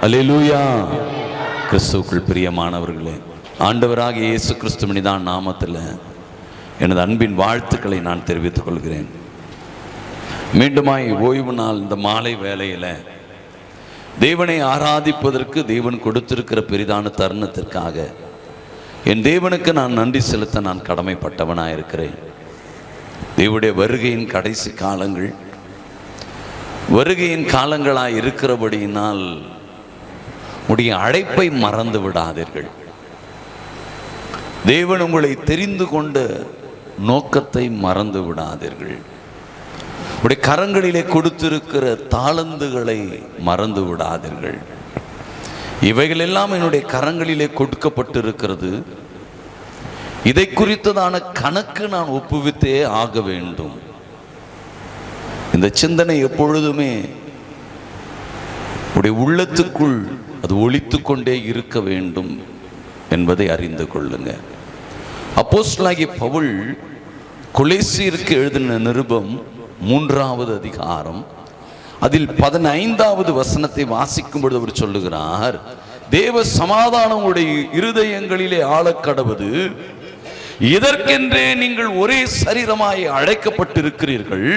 அல்லேலூயா. கிறிஸ்துவுக்குள் பிரியமானவர்களே, ஆண்டவராகிய இயேசு கிறிஸ்துவின் நாமத்தில் எனது அன்பின் வாழ்த்துக்களை நான் தெரிவித்துக் கொள்கிறேன். மீண்டுமாய் ஓய்வு நாள் இந்த மாலை வேளையில் தேவனை ஆராதிப்பதற்கு தேவன் கொடுத்திருக்கிற பெரிதான தருணத்திற்காக என் தேவனுக்கு நான் நன்றி செலுத்த நான் கடமைப்பட்டவனாயிருக்கிறேன். தேவனுடைய வருகையின் கடைசி காலங்கள் வருகையின் காலங்களாய் இருக்கிறபடியினால் உடைய அழைப்பை மறந்து விடாதீர்கள். தேவன் உங்களை தெரிந்து கொண்ட நோக்கத்தை மறந்து விடாதீர்கள். உடைய கரங்களிலே கொடுத்திருக்கிற தாளந்துகளை மறந்து விடாதீர்கள். இவைகள் எல்லாம் என்னுடைய கரங்களிலே கொடுக்கப்பட்டிருக்கிறது. இதை குறித்ததான கணக்கு நான் ஒப்புவித்தே ஆக வேண்டும். இந்த சிந்தனை எப்பொழுதுமே உடைய உள்ளத்துக்குள் அது ஒலித்து கொண்டே இருக்க வேண்டும் என்பதை அறிந்து கொள்ளுங்க. அப்போஸ்தலனாகிய பவுல் கொலோசியருக்கு எழுதின நிருபம் 3வது அதிகாரம் அதில் 15வது வசனத்தை வாசிக்கும் பொழுது அவர் சொல்லுகிறார், தேவ சமாதானம் உடைய இருதயங்களிலே ஆளக்கடவது, இதற்கென்றே நீங்கள் ஒரே சரீரமாய் அழைக்கப்பட்டிருக்கிறீர்கள்,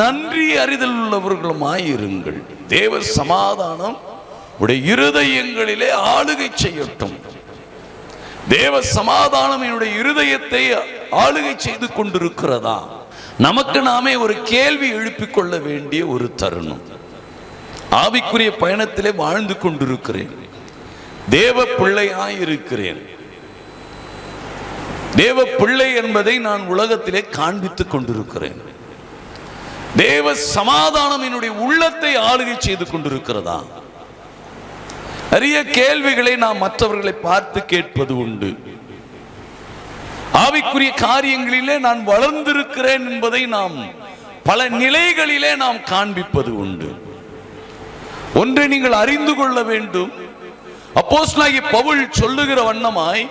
நன்றி அறிதல் உள்ளவர்களுமாய் இருங்கள். தேவ சமாதானம் உடைய இருதயங்களிலே ஆளுகை செய்யட்டும். தேவ சமாதானம் என்னுடைய இருதயத்தை ஆளுகை செய்து கொண்டிருக்கிறதா? நமக்கு நாமே ஒரு கேள்வி எழுப்பிக் கொள்ள வேண்டிய ஒரு தருணம். ஆவிக்குரிய பயணத்திலே வாழ்ந்து கொண்டிருக்கிறேன், தேவ பிள்ளையாய் இருக்கிறேன். தேவ பிள்ளை என்பதை நான் உலகத்திலே காண்பித்துக் கொண்டிருக்கிறேன். தேவ சமாதானம் என்னுடைய உள்ளத்தை ஆளுகை செய்து கொண்டிருக்கிறதா? நிறைய கேள்விகளை நாம் மற்றவர்களை பார்த்து கேட்பது உண்டு. ஆவிக்குரிய காரியங்களிலே நான் வளர்ந்திருக்கிறேன் என்பதை நாம் பல நிலைகளிலே நாம் காண்பிப்பது உண்டு. ஒன்றை நீங்கள் அறிந்து கொள்ள வேண்டும். அப்போஸ்தலனாகிய பவுல் சொல்லுகிற வண்ணமாய்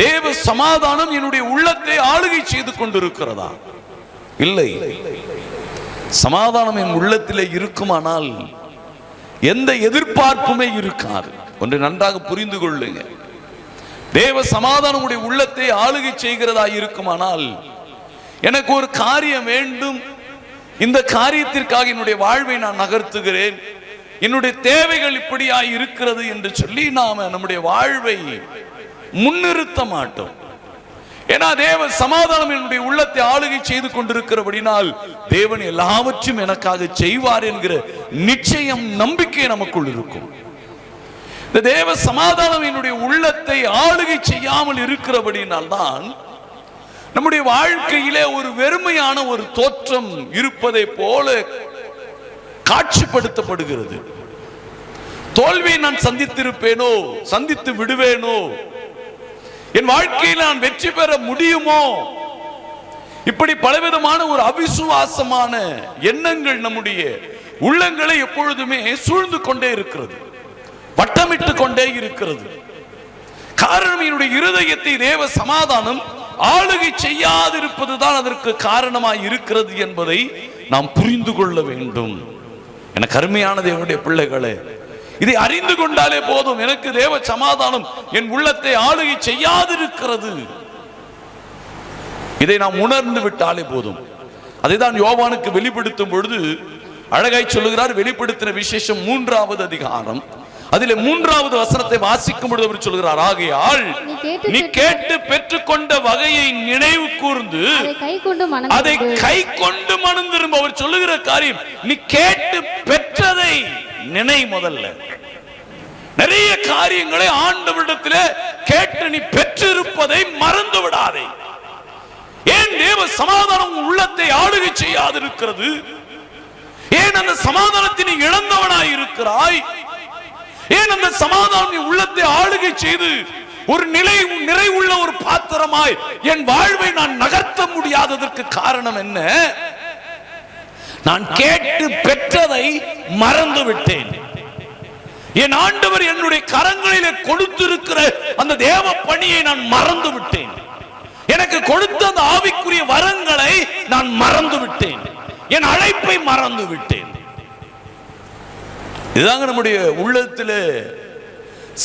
தேவ சமாதானம் என்னுடைய உள்ளத்தை ஆளுகை செய்து கொண்டிருக்கிறதா? இல்லை. சமாதானம் என் உள்ளத்திலே இருக்குமானால் எந்த எதிர்பார்ப்புமே இருக்காது. ஒன்று நன்றாக புரிந்து கொள்ளுங்க. தேவ சமாதானம் உடைய உள்ளத்தை ஆளுகை செய்கிறதா இருக்குமானால் எனக்கு ஒரு காரியம் வேண்டும், இந்த காரியத்திற்காக என்னுடைய வாழ்வை நான் நகர்த்துகிறேன், என்னுடைய தேவைகள் இப்படியாய் இருக்கிறது என்று சொல்லி நாம நம்முடைய வாழ்வை முன்னிறுத்த மாட்டோம். ஏன்னா தேவ சமாதானம் என்னுடைய உள்ளத்தை ஆளுகை செய்து கொண்டிருக்கிறபடினால் தேவன் எல்லாவற்றையும் எனக்காக செய்வார் என்கிற நிச்சயம், நம்பிக்கை நமக்குள் இருக்கும். இந்த தேவ சமாதானம் என்னுடைய உள்ளத்தை ஆளுகை செய்யாமல் இருக்கிறபடினால் தான் நம்முடைய வாழ்க்கையிலே ஒரு வெறுமையான ஒரு தோற்றம் இருப்பதை போல காட்சிப்படுத்தப்படுகிறது. தோல்வியை நான் சந்தித்திருப்பேனோ, சந்தித்து விடுவேனோ, என் வாழ்க்கையில் நான் வெற்றி பெற முடியுமோ, இப்படி பலவிதமான ஒரு அவிசுவாசமான எண்ணங்கள் நம்முடைய உள்ளங்களை எப்பொழுதுமே சூழ்ந்து கொண்டே இருக்கிறது, வட்டமிட்டு கொண்டே இருக்கிறது. காரணம் என்னுடைய இருதயத்தை தேவ சமாதானம் ஆளுகை செய்யாதிருப்பதுதான் அதற்கு காரணமாய் இருக்கிறது என்பதை நாம் புரிந்து கொள்ள வேண்டும். எனக்கு அருமையான தேவனுடைய பிள்ளைகளே, இதை அறிந்து கொண்டாலே போதும். எனக்கு தேவ சமாதானம் என் உள்ளத்தை ஆளுகை செய்யாதிருக்கிறது, இதை நாம் உணர்ந்து விட்டாலே போதும். அதை தான் யோவானுக்கு வெளிப்படுத்தும் பொழுது அழகாய் சொல்லுகிறார். வெளிப்படுத்தின விசேஷம் 3வது அதிகாரம் அதிலே 3வது வசனத்தை வாசிக்கும் பொழுது அவர் சொல்கிறார், ஆகையால் நீ கேட்டு பெற்றுக்கொண்ட வகையை நினைவு கூர்ந்து அதை கை கொண்டு மனம் திரும்ப. அவர் சொல்லுகிற காரியம், நீ கேட்டு பெற்றதை நினை. முதல்ல நிறைய காரியங்களை ஆண்டவரிடத்திலே கேட்டு நீ பெற்றிருப்பதை மறந்து விடாதே. ஏன் தேவ சமாதானம் உள்ளத்தை ஆளுகை செய்யாதிருக்கிறது? ஏன் அந்த சமாதானத்தை நீ இழந்தவனாய் இருக்கிறாய்? ஏன் அந்த சமாதானம் உள்ளத்தை ஆளுகை செய்து ஒரு நிறைவுள்ள ஒரு பாத்திரமாய் என் வாழ்வை நான் நகர்த்த முடியாததற்கு காரணம் என்ன? நான் கேட்டு பெற்றதை மறந்து விட்டேன். என் ஆண்டவர் என்னுடைய கரங்களிலே கொடுத்திருக்கிற அந்த தேவ பணியை நான் மறந்து விட்டேன். எனக்கு கொடுத்த அந்த ஆவிக்குரிய வரங்களை நான் மறந்து விட்டேன். என் அழைப்பை மறந்து விட்டேன். இதுதாங்க நம்முடைய உள்ளத்தில்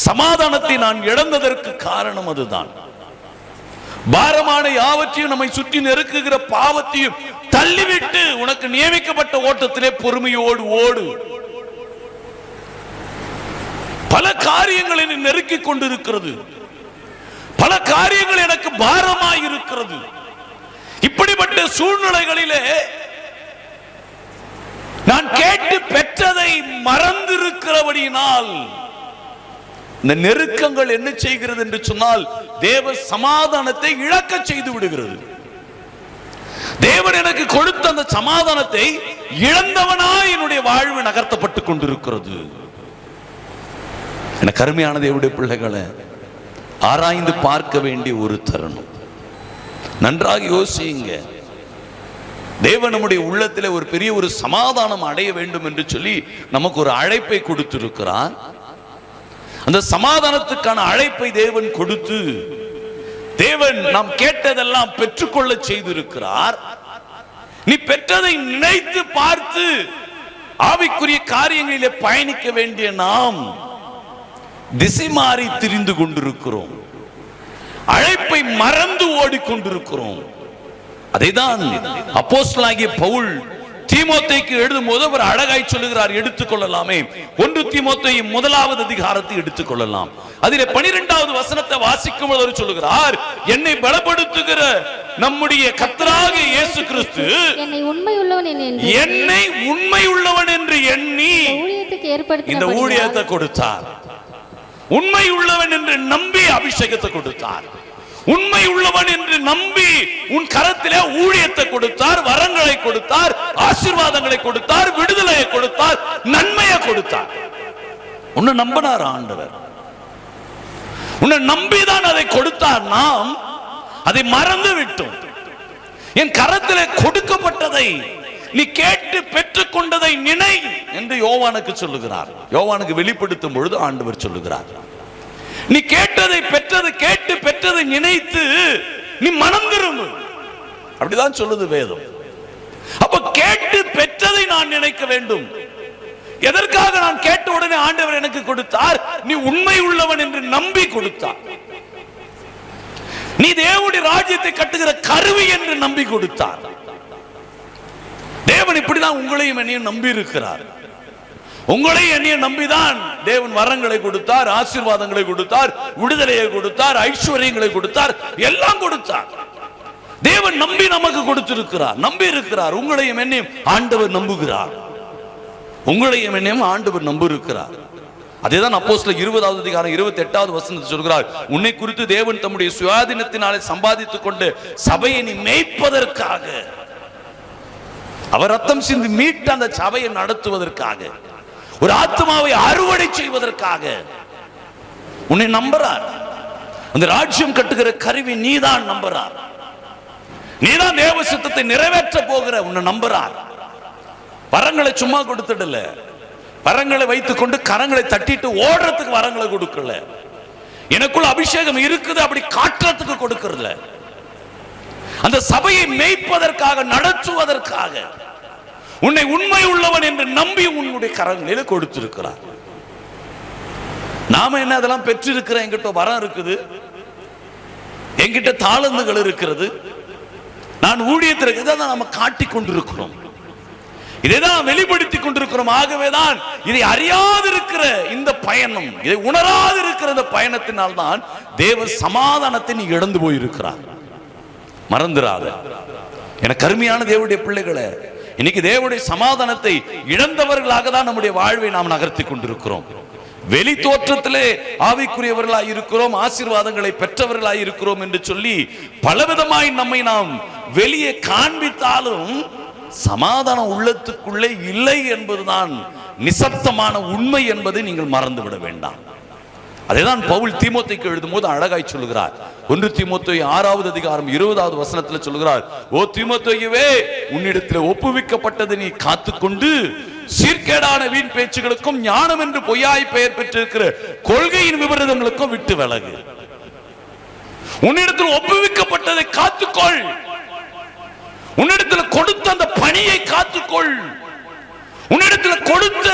சமாதானத்தை நான் இழந்ததற்கு காரணம் அதுதான். பாரமான யாவற்றையும் நம்மை சுற்றி நெருக்குகிற பாவத்தையும் தள்ளிவிட்டு உனக்கு நியமிக்கப்பட்ட ஓட்டத்திலே பொறுமையோடு ஓடு. பல காரியங்கள் என்னை நெருக்கிக் கொண்டிருக்கிறது, பல காரியங்கள் எனக்கு பாரமாய் இருக்கிறது. இப்படிப்பட்ட சூழ்நிலைகளிலே நான் கேட்டு பெற்றதை மறந்திருக்கிறபடியினால் இந்த நெருக்கங்கள் என்ன செய்கிறது என்று சொன்னால் தேவ சமாதானத்தை இழக்க செய்து விடுகிறது. தேவன் எனக்கு கொடுத்த அந்த சமாதானத்தை இழந்தவனாய் என்னுடைய வாழ்வு நகர்த்தப்பட்டு கொண்டிருக்கிறது. எனக்கு அருமையான தேவனுடைய பிள்ளைகளை, ஆராய்ந்து பார்க்க வேண்டிய ஒரு தருணம். நன்றாக யோசியுங்க. தேவன் நம்முடைய உள்ளத்தில் ஒரு பெரிய ஒரு சமாதானம் அடைய வேண்டும் என்று சொல்லி நமக்கு ஒரு அழைப்பை கொடுத்திருக்கிறார். அந்த சமாதானத்துக்கான அழைப்பை தேவன் கொடுத்து தேவன் நாம் கேட்டதெல்லாம் பெற்றுக்கொள்ள செய்திருக்கிறார். நீ பெற்றதை நினைத்து பார்த்து ஆவிக்குரிய காரியங்களிலே பயணிக்க வேண்டிய நாம் திசை மாறி திரிந்து கொண்டிருக்கிறோம். அழைப்பை மறந்து ஓடிக்கொண்டிருக்கிறோம். அதைதான் அப்போஸ்தலனாகிய பவுல் தீமோத்தேயுக்கு எழுதும் போது அவர் அழகாய் சொல்லுகிறார். எடுத்துக்கொள்ளலாமே, 1 தீமோத்தேயு 1வது அதிகாரத்தை எடுத்துக்கொள்ளலாம். அதிலே 12வது வசனத்தை வாசிக்கும் போது அவர் சொல்லுகிறார், என்னை பலப்படுத்துகிற நம்முடைய கர்த்தராகிய இயேசு கிறிஸ்து என்னை உண்மை உள்ளவன் என்று எண்ணி இந்த ஊழியத்தை கொடுத்தார். உண்மை உள்ளவன் என்று நம்பி அபிஷேகத்தை கொடுத்தார். உண்மை உள்ளவன் என்று நம்பி உன் கரத்திலே ஊழியத்தை கொடுத்தார், வரங்களை கொடுத்தார், ஆசீர்வாதங்களை கொடுத்தார், விடுதலையை கொடுத்தார், நன்மையை கொடுத்தார். உன்னை நம்பினார் ஆண்டவர். உன்னை நம்பிதான் அதை கொடுத்தார். நாம் அதை மறந்து விட்டோம். என் கரத்திலே கொடுக்கப்பட்டதை நீ கேட்டு பெற்றுக் கொண்டதை நினை என்று யோவானுக்கு சொல்லுகிறார். யோவானுக்கு வெளிப்படுத்தும் பொழுது ஆண்டவர் சொல்லுகிறார், நீ கேட்டதை பெற்றது, கேட்டு பெற்றதை நினைத்து நீ மனம் திரும்பு. அப்படிதான் சொல்லுது வேதம். அப்ப கேட்டு பெற்றதை நான் நினைக்க வேண்டும். எதற்காக நான் கேட்ட உடனே ஆண்டவர் எனக்கு கொடுத்தார்? நீ உண்மை உள்ளவன் என்று நம்பி கொடுத்தார். நீ தேவனுடைய ராஜ்யத்தை கட்டுகிற கருவி என்று நம்பி கொடுத்தார். தேவன் இப்படிதான் உங்களையும் என்னையும் நம்பி இருக்கிறார். உங்களை என்னைய நம்பிதான் தேவன் வரங்களை கொடுத்தார், ஆசீர்வாதங்களை கொடுத்தார், விடுதலையை கொடுத்தார், ஐஸ்வர்யங்களை கொடுத்தார், எல்லாம் கொடுத்தார். தேவன் நம்பி நமக்கு கொடுத்திருக்கிறார், நம்பி இருக்கிறார். உங்களையும் என்னையும் ஆண்டவர் நம்புகிறார். உங்களையும் என்னையும் ஆண்டவர் நம்பியிருக்கிறார். அதேதான் அப்போஸ்தலர் 20வது அதிகாரம் 28வது வசனத்தில் சொல்கிறார், உன்னை குறித்து தேவன் தம்முடைய சுயாதீனத்தினாலே சம்பாதித்துக் கொண்டு சபையை நீ மேய்ப்பதற்காக, அவர் ரத்தம் சிந்தி மீட்ட அந்த சபையை நடத்துவதற்காக, ஒரு ஆத்மாவை அறுவடை செய்வதற்காக உன்னை நம்புறார். அந்த ராஜ்யம் கட்டுகிற கருவி நீதான் நம்புறார். நீதான் தேவ சித்தத்தை நிறைவேற்ற போகிற உன்னை நம்புறார். வரங்களை சும்மா கொடுத்துடல, வரங்களை வைத்துக் கொண்டு கரங்களை தட்டிட்டு ஓடுறதுக்கு வரங்களை கொடுக்கல. எனக்குள்ள அபிஷேகம் இருக்குது அப்படி காட்டுறதுக்கு கொடுக்கறல. அந்த சபையை மேய்ப்பதற்காக, நடத்துவதற்காக உன்னை உண்மை உள்ளவன் என்று நம்பி உன்னுடைய கரங்களில் கொடுத்திருக்கிறார். நாம என்ன அதெல்லாம் பெற்றிருக்கிற, என்கிட்ட வரம் இருக்குது, என்கிட்ட தாளந்துகள் இருக்கிறது, நான் ஊழியத்திற்கு தான் நாம காட்டிக் கொண்டிருக்கிறோம், இதைதான் வெளிப்படுத்தி கொண்டிருக்கிறோம். ஆகவேதான் இதை அறியாதிருக்கிற இந்த பயணம், இதை உணராதிருக்கிற இந்த பயணத்தினால் தான் தேவ சமாதானத்தை நீ இழந்து போயிருக்கிறார். மறந்துடாத எனக்கு அருமையான தேவனுடைய பிள்ளைகளை, இன்னைக்கு தேவனுடைய சமாதானத்தை இழந்தவர்களாக தான் நம்முடைய வாழ்வை நாம் நகர்த்தி கொண்டிருக்கிறோம். வெளி தோற்றத்திலே ஆவிக்குரியவர்களாய் இருக்கிறோம், ஆசீர்வாதங்களை பெற்றவர்களாய் இருக்கிறோம் என்று சொல்லி பலவிதமாய் நம்மை நாம் வெளியே காண்பித்தாலும் சமாதானம் உள்ளத்துக்குள்ளே இல்லை என்பதுதான் நிசப்தமான உண்மை என்பதை நீங்கள் மறந்துவிட வேண்டாம். அதைதான் பவுல் தீமோத்தேயுக்கு எழுதும் போது அழகாய் சொல்லுகிறார். 1 தீமோத்தேயு 6வது அதிகாரம் 20வது வசனத்தில் சொல்லுகிறார், ஓ தீமோத்தேயுவே, உன்னிடத்தில் ஒப்புவிக்கப்பட்டதை நீ காத்துக்கொண்டு சீர்கேடான வீண் பேச்சுகளுக்கும் ஞானம் என்று பொய்யாய் பெயர் பெற்றிருக்கிற கொள்கையின் விபரீதங்களுக்கும் விட்டு விலகு. உன்னிடத்தில் ஒப்புவிக்கப்பட்டதை காத்துக்கொள். உன்னிடத்தில் கொடுத்த அந்த பணியை காத்துக்கொள். உன்னிடத்தில் கொடுத்த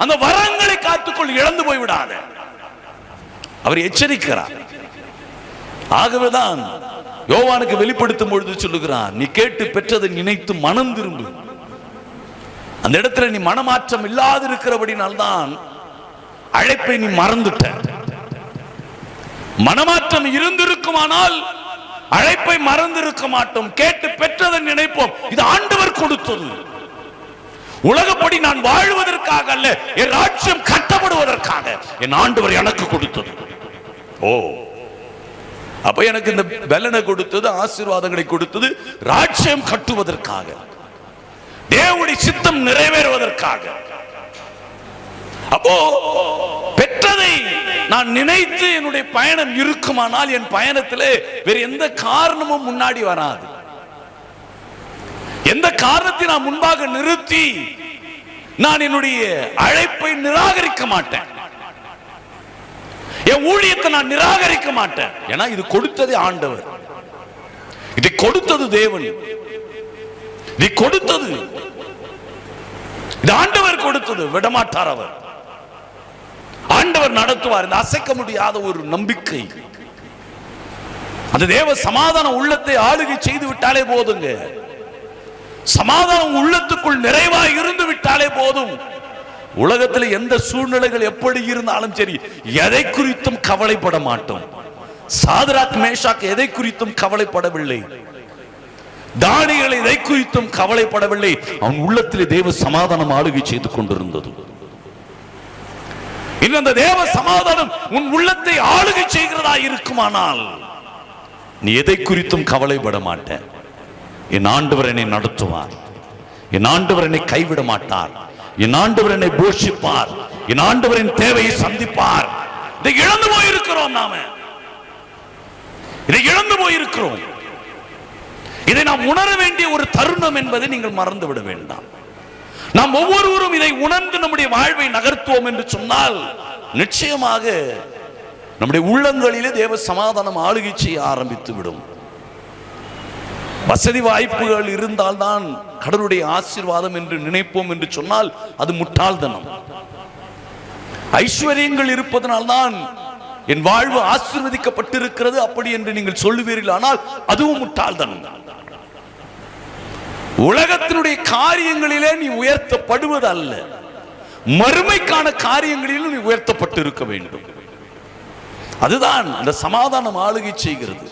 அந்த வரங்களை காத்துக்கொள், இழந்து போய் விடாத. அவர் எச்சரிக்கிறார். ஆகவேதான் யோவானுக்கு வெளிப்படுத்தும் பொழுது சொல்லுகிறார், நீ கேட்டு பெற்றதை நினைத்து மனம் திரும்பு. அந்த இடத்துல நீ மனமாற்றம் இல்லாது இருக்கிறபடினால்தான் அழைப்பை நீ மறந்துட்ட. மனமாற்றம் இருந்திருக்குமானால் அழைப்பை மறந்திருக்க மாட்டோம். கேட்டு பெற்றதை நினைப்போம். இது ஆண்டவர் கொடுத்தது. உலகப்படி நான் வாழ்வதற்காக அல்ல, என் ராஜ்யம் கட்டப்படுவதற்காக என் ஆண்டவர் எனக்கு கொடுத்தது. ஓ, அப்ப எனக்கு இந்த பலனை கொடுத்தது, ஆசீர்வாதங்களை கொடுத்தது ராஜ்யம் கட்டுவதற்காக, தேவனுடைய சித்தம் நிறைவேறுவதற்காக. அப்போ பெற்றதை நான் நினைத்து என்னுடைய பயணம் இருக்குமானால் என் பயணத்திலே வேறு எந்த காரணமும் முன்னாடி வராது. எந்த காரணத்தை நான் முன்பாக நிறுத்தி நான் என்னுடைய அழைப்பை நிராகரிக்க மாட்டேன். என் ஊழியத்தை நான் நிராகரிக்க மாட்டேன். ஏன்னா இது கொடுத்தது ஆண்டவர், இதை கொடுத்தது தேவன், இதை கொடுத்தது இது ஆண்டவர் கொடுத்தது. விடமாட்டார் அவர். ஆண்டவர் நடத்துவார். இந்த அசைக்க முடியாத ஒரு நம்பிக்கை, அந்த தேவ சமாதான உள்ளத்தை ஆளுகை செய்து விட்டாலே போதுங்க. சமாதானம் உள்ளத்துக்குள் நிறைவாக இருந்து விட்டாலே போதும். உலகத்தில் எந்த சூழ்நிலைகள் எப்படி இருந்தாலும் சரி, எதை குறித்தும் கவலைப்பட மாட்டோம். சாத்ராக் மேஷாக் எதை குறித்தும் கவலைப்படவில்லை. தானியேல் எதை குறித்தும் கவலைப்படவில்லை. அவன் உள்ளத்திலே தேவ சமாதானம் ஆளுகை செய்து கொண்டிருந்தது. இந்த தேவ சமாதானம் உன் உள்ளத்தை ஆளுகை செய்கிறதா இருக்குமானால் நீ எதை குறித்தும் கவலைப்பட மாட்டேன். என் ஆண்டவர் என்னை நடத்துவார், என் ஆண்டவர் என்னை கைவிட மாட்டார், என் ஆண்டவர் என்னை போஷிப்பார், என் ஆண்டவரின் தேவையை சந்திப்பார். இதை இழந்து போயிருக்கிறோம். நாம இதை இழந்து போயிருக்கிறோம். இதை நாம் உணர வேண்டிய ஒரு தருணம் என்பதை நீங்கள் மறந்து விட வேண்டாம். நாம் ஒவ்வொருவரும் இதை உணர்ந்து நம்முடைய வாழ்வை நகர்த்துவோம் என்று சொன்னால் நிச்சயமாக நம்முடைய உள்ளங்களிலே தேவ சமாதானம் ஆளுகை செய்ய ஆரம்பித்து விடும். வசதி வாய்ப்புகள் இருந்தால்தான் கடவுளுடைய ஆசீர்வாதம் என்று நினைப்போம் என்று சொன்னால் அது முட்டாள்தனம். ஐஸ்வர்யங்கள் இருப்பதனால்தான் என் வாழ்வு ஆசீர்வதிக்கப்பட்டிருக்கிறது அப்படி என்று நீங்கள் சொல்லுவீர்கள், ஆனால் அதுவும் முட்டாள்தனம். உலகத்தினுடைய காரியங்களிலே நீ உயர்த்தப்படுவது அல்ல, மறுமைக்கான காரியங்களிலும் நீ உயர்த்தப்பட்டு இருக்க வேண்டும். அதுதான் இந்த சமாதானம் ஆளுகை செய்கிறது.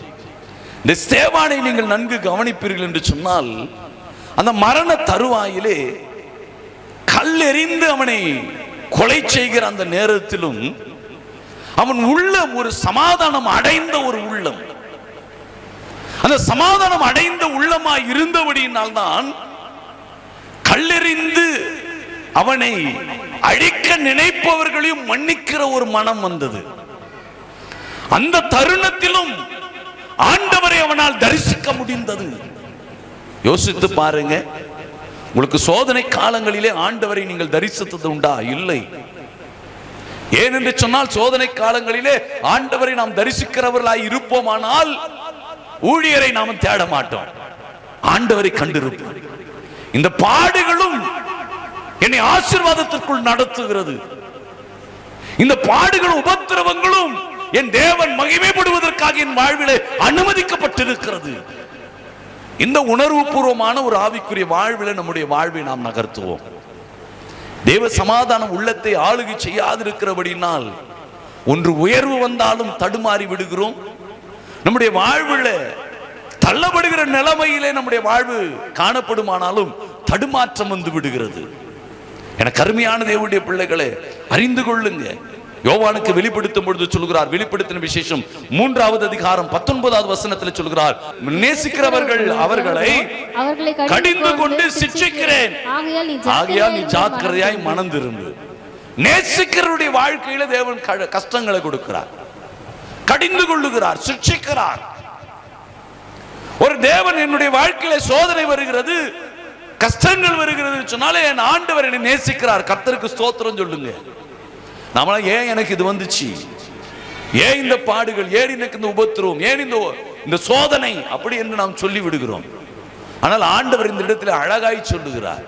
இந்த ஸ்தேவானை நீங்கள் நன்கு கவனிப்பீர்கள் என்று சொன்னால், அந்த மரண தருவாயிலே கல்லெறிந்து அவனை கொலை செய்கிற அந்த நேரத்திலும் அவன் உள்ளம் ஒரு சமாதானம் அடைந்த ஒரு உள்ளம். அந்த சமாதானம் அடைந்த உள்ளமாய் இருந்தபடியினால் தான் கல்லெறிந்து அவனை அழிக்க நினைப்பவர்களையும் மன்னிக்கிற ஒரு மனம் வந்தது. அந்த தருணத்திலும் ஆண்டவரை அவனால் தரிசிக்க முடிந்தது. யோசித்து பாருங்க, உங்களுக்கு சோதனை காலங்களிலே ஆண்டவரை நீங்கள் தரிசித்தது உண்டா? இல்லை. ஏனென்று சொன்னால் சோதனை காலங்களிலே ஆண்டவரை நாம் தரிசிக்கிறவர்களாய் இருப்போமானால் ஊழியரை நாம் தேட மாட்டோம், ஆண்டவரை கண்டிருப்போம். இந்த பாடுகளும் என்னை ஆசீர்வாதத்திற்குள் நடத்துகிறது. இந்த பாடுகளும் உபத்திரவங்களும் என் தேவன் மகிமைப்படுவதற்காக என் வாழ்விலே அனுமதிக்கப்பட்டிருக்கிறது. இந்த உணர்வு பூர்வமான ஒரு ஆவிக்குரிய வாழ்விலே நம்முடைய வாழ்வை நாம் நகர்த்துவோம். தேவ சமாதானம் உள்ளத்தை ஆளுகை செய்யாதிருக்கிறபடினால் ஒன்று உயர்வு வந்தாலும் தடுமாறி விடுகிறோம். நம்முடைய வாழ்வுல தள்ளப்படுகிற நிலைமையிலே நம்முடைய வாழ்வு காணப்படுமானாலும் தடுமாற்றம் வந்து விடுகிறது. எனக்கு அருமையான தேவனுடைய பிள்ளைகளே, அறிந்து கொள்ளுங்க. யோவானுக்கு வெளிப்படுத்தும் பொழுது சொல்கிறார், வெளிப்படுத்தின விசேஷம் 3வது அதிகாரம் 19வது வசனத்தில் சொல்கிறார், நேசிக்கிறவர்கள் அவர்களை கடிந்து கொண்டு சிட்சிக்கிறேன், ஆகையால் நீ ஜாக்கிரதையாய் மனம் திரும்பு. நேசிக்கிறவருடைய வாழ்க்கையில தேவன் கஷ்டங்களை கொடுக்கிறார், கடிந்து கொள்ளுகிறார், சிட்சிக்கிறார். ஒரு தேவன் என்னுடைய வாழ்க்கையில சோதனை வருகிறது, கஷ்டங்கள் வருகிறது சொன்னாலே என் ஆண்டவர் என்னை நேசிக்கிறார். கர்த்தருக்கு ஸ்தோத்திரம் சொல்லுங்க. நம்மள ஏன் எனக்கு இது வந்துச்சு, ஏன் இந்த பாடுகள், ஏன் எனக்கு இந்த உபத்திரவம், ஏன் இந்த சோதனை அப்படி என்று நாம் சொல்லி விடுகிறோம். ஆனால் ஆண்டவர் இந்த இடத்துல அழகாய் சொல்லுகிறார்.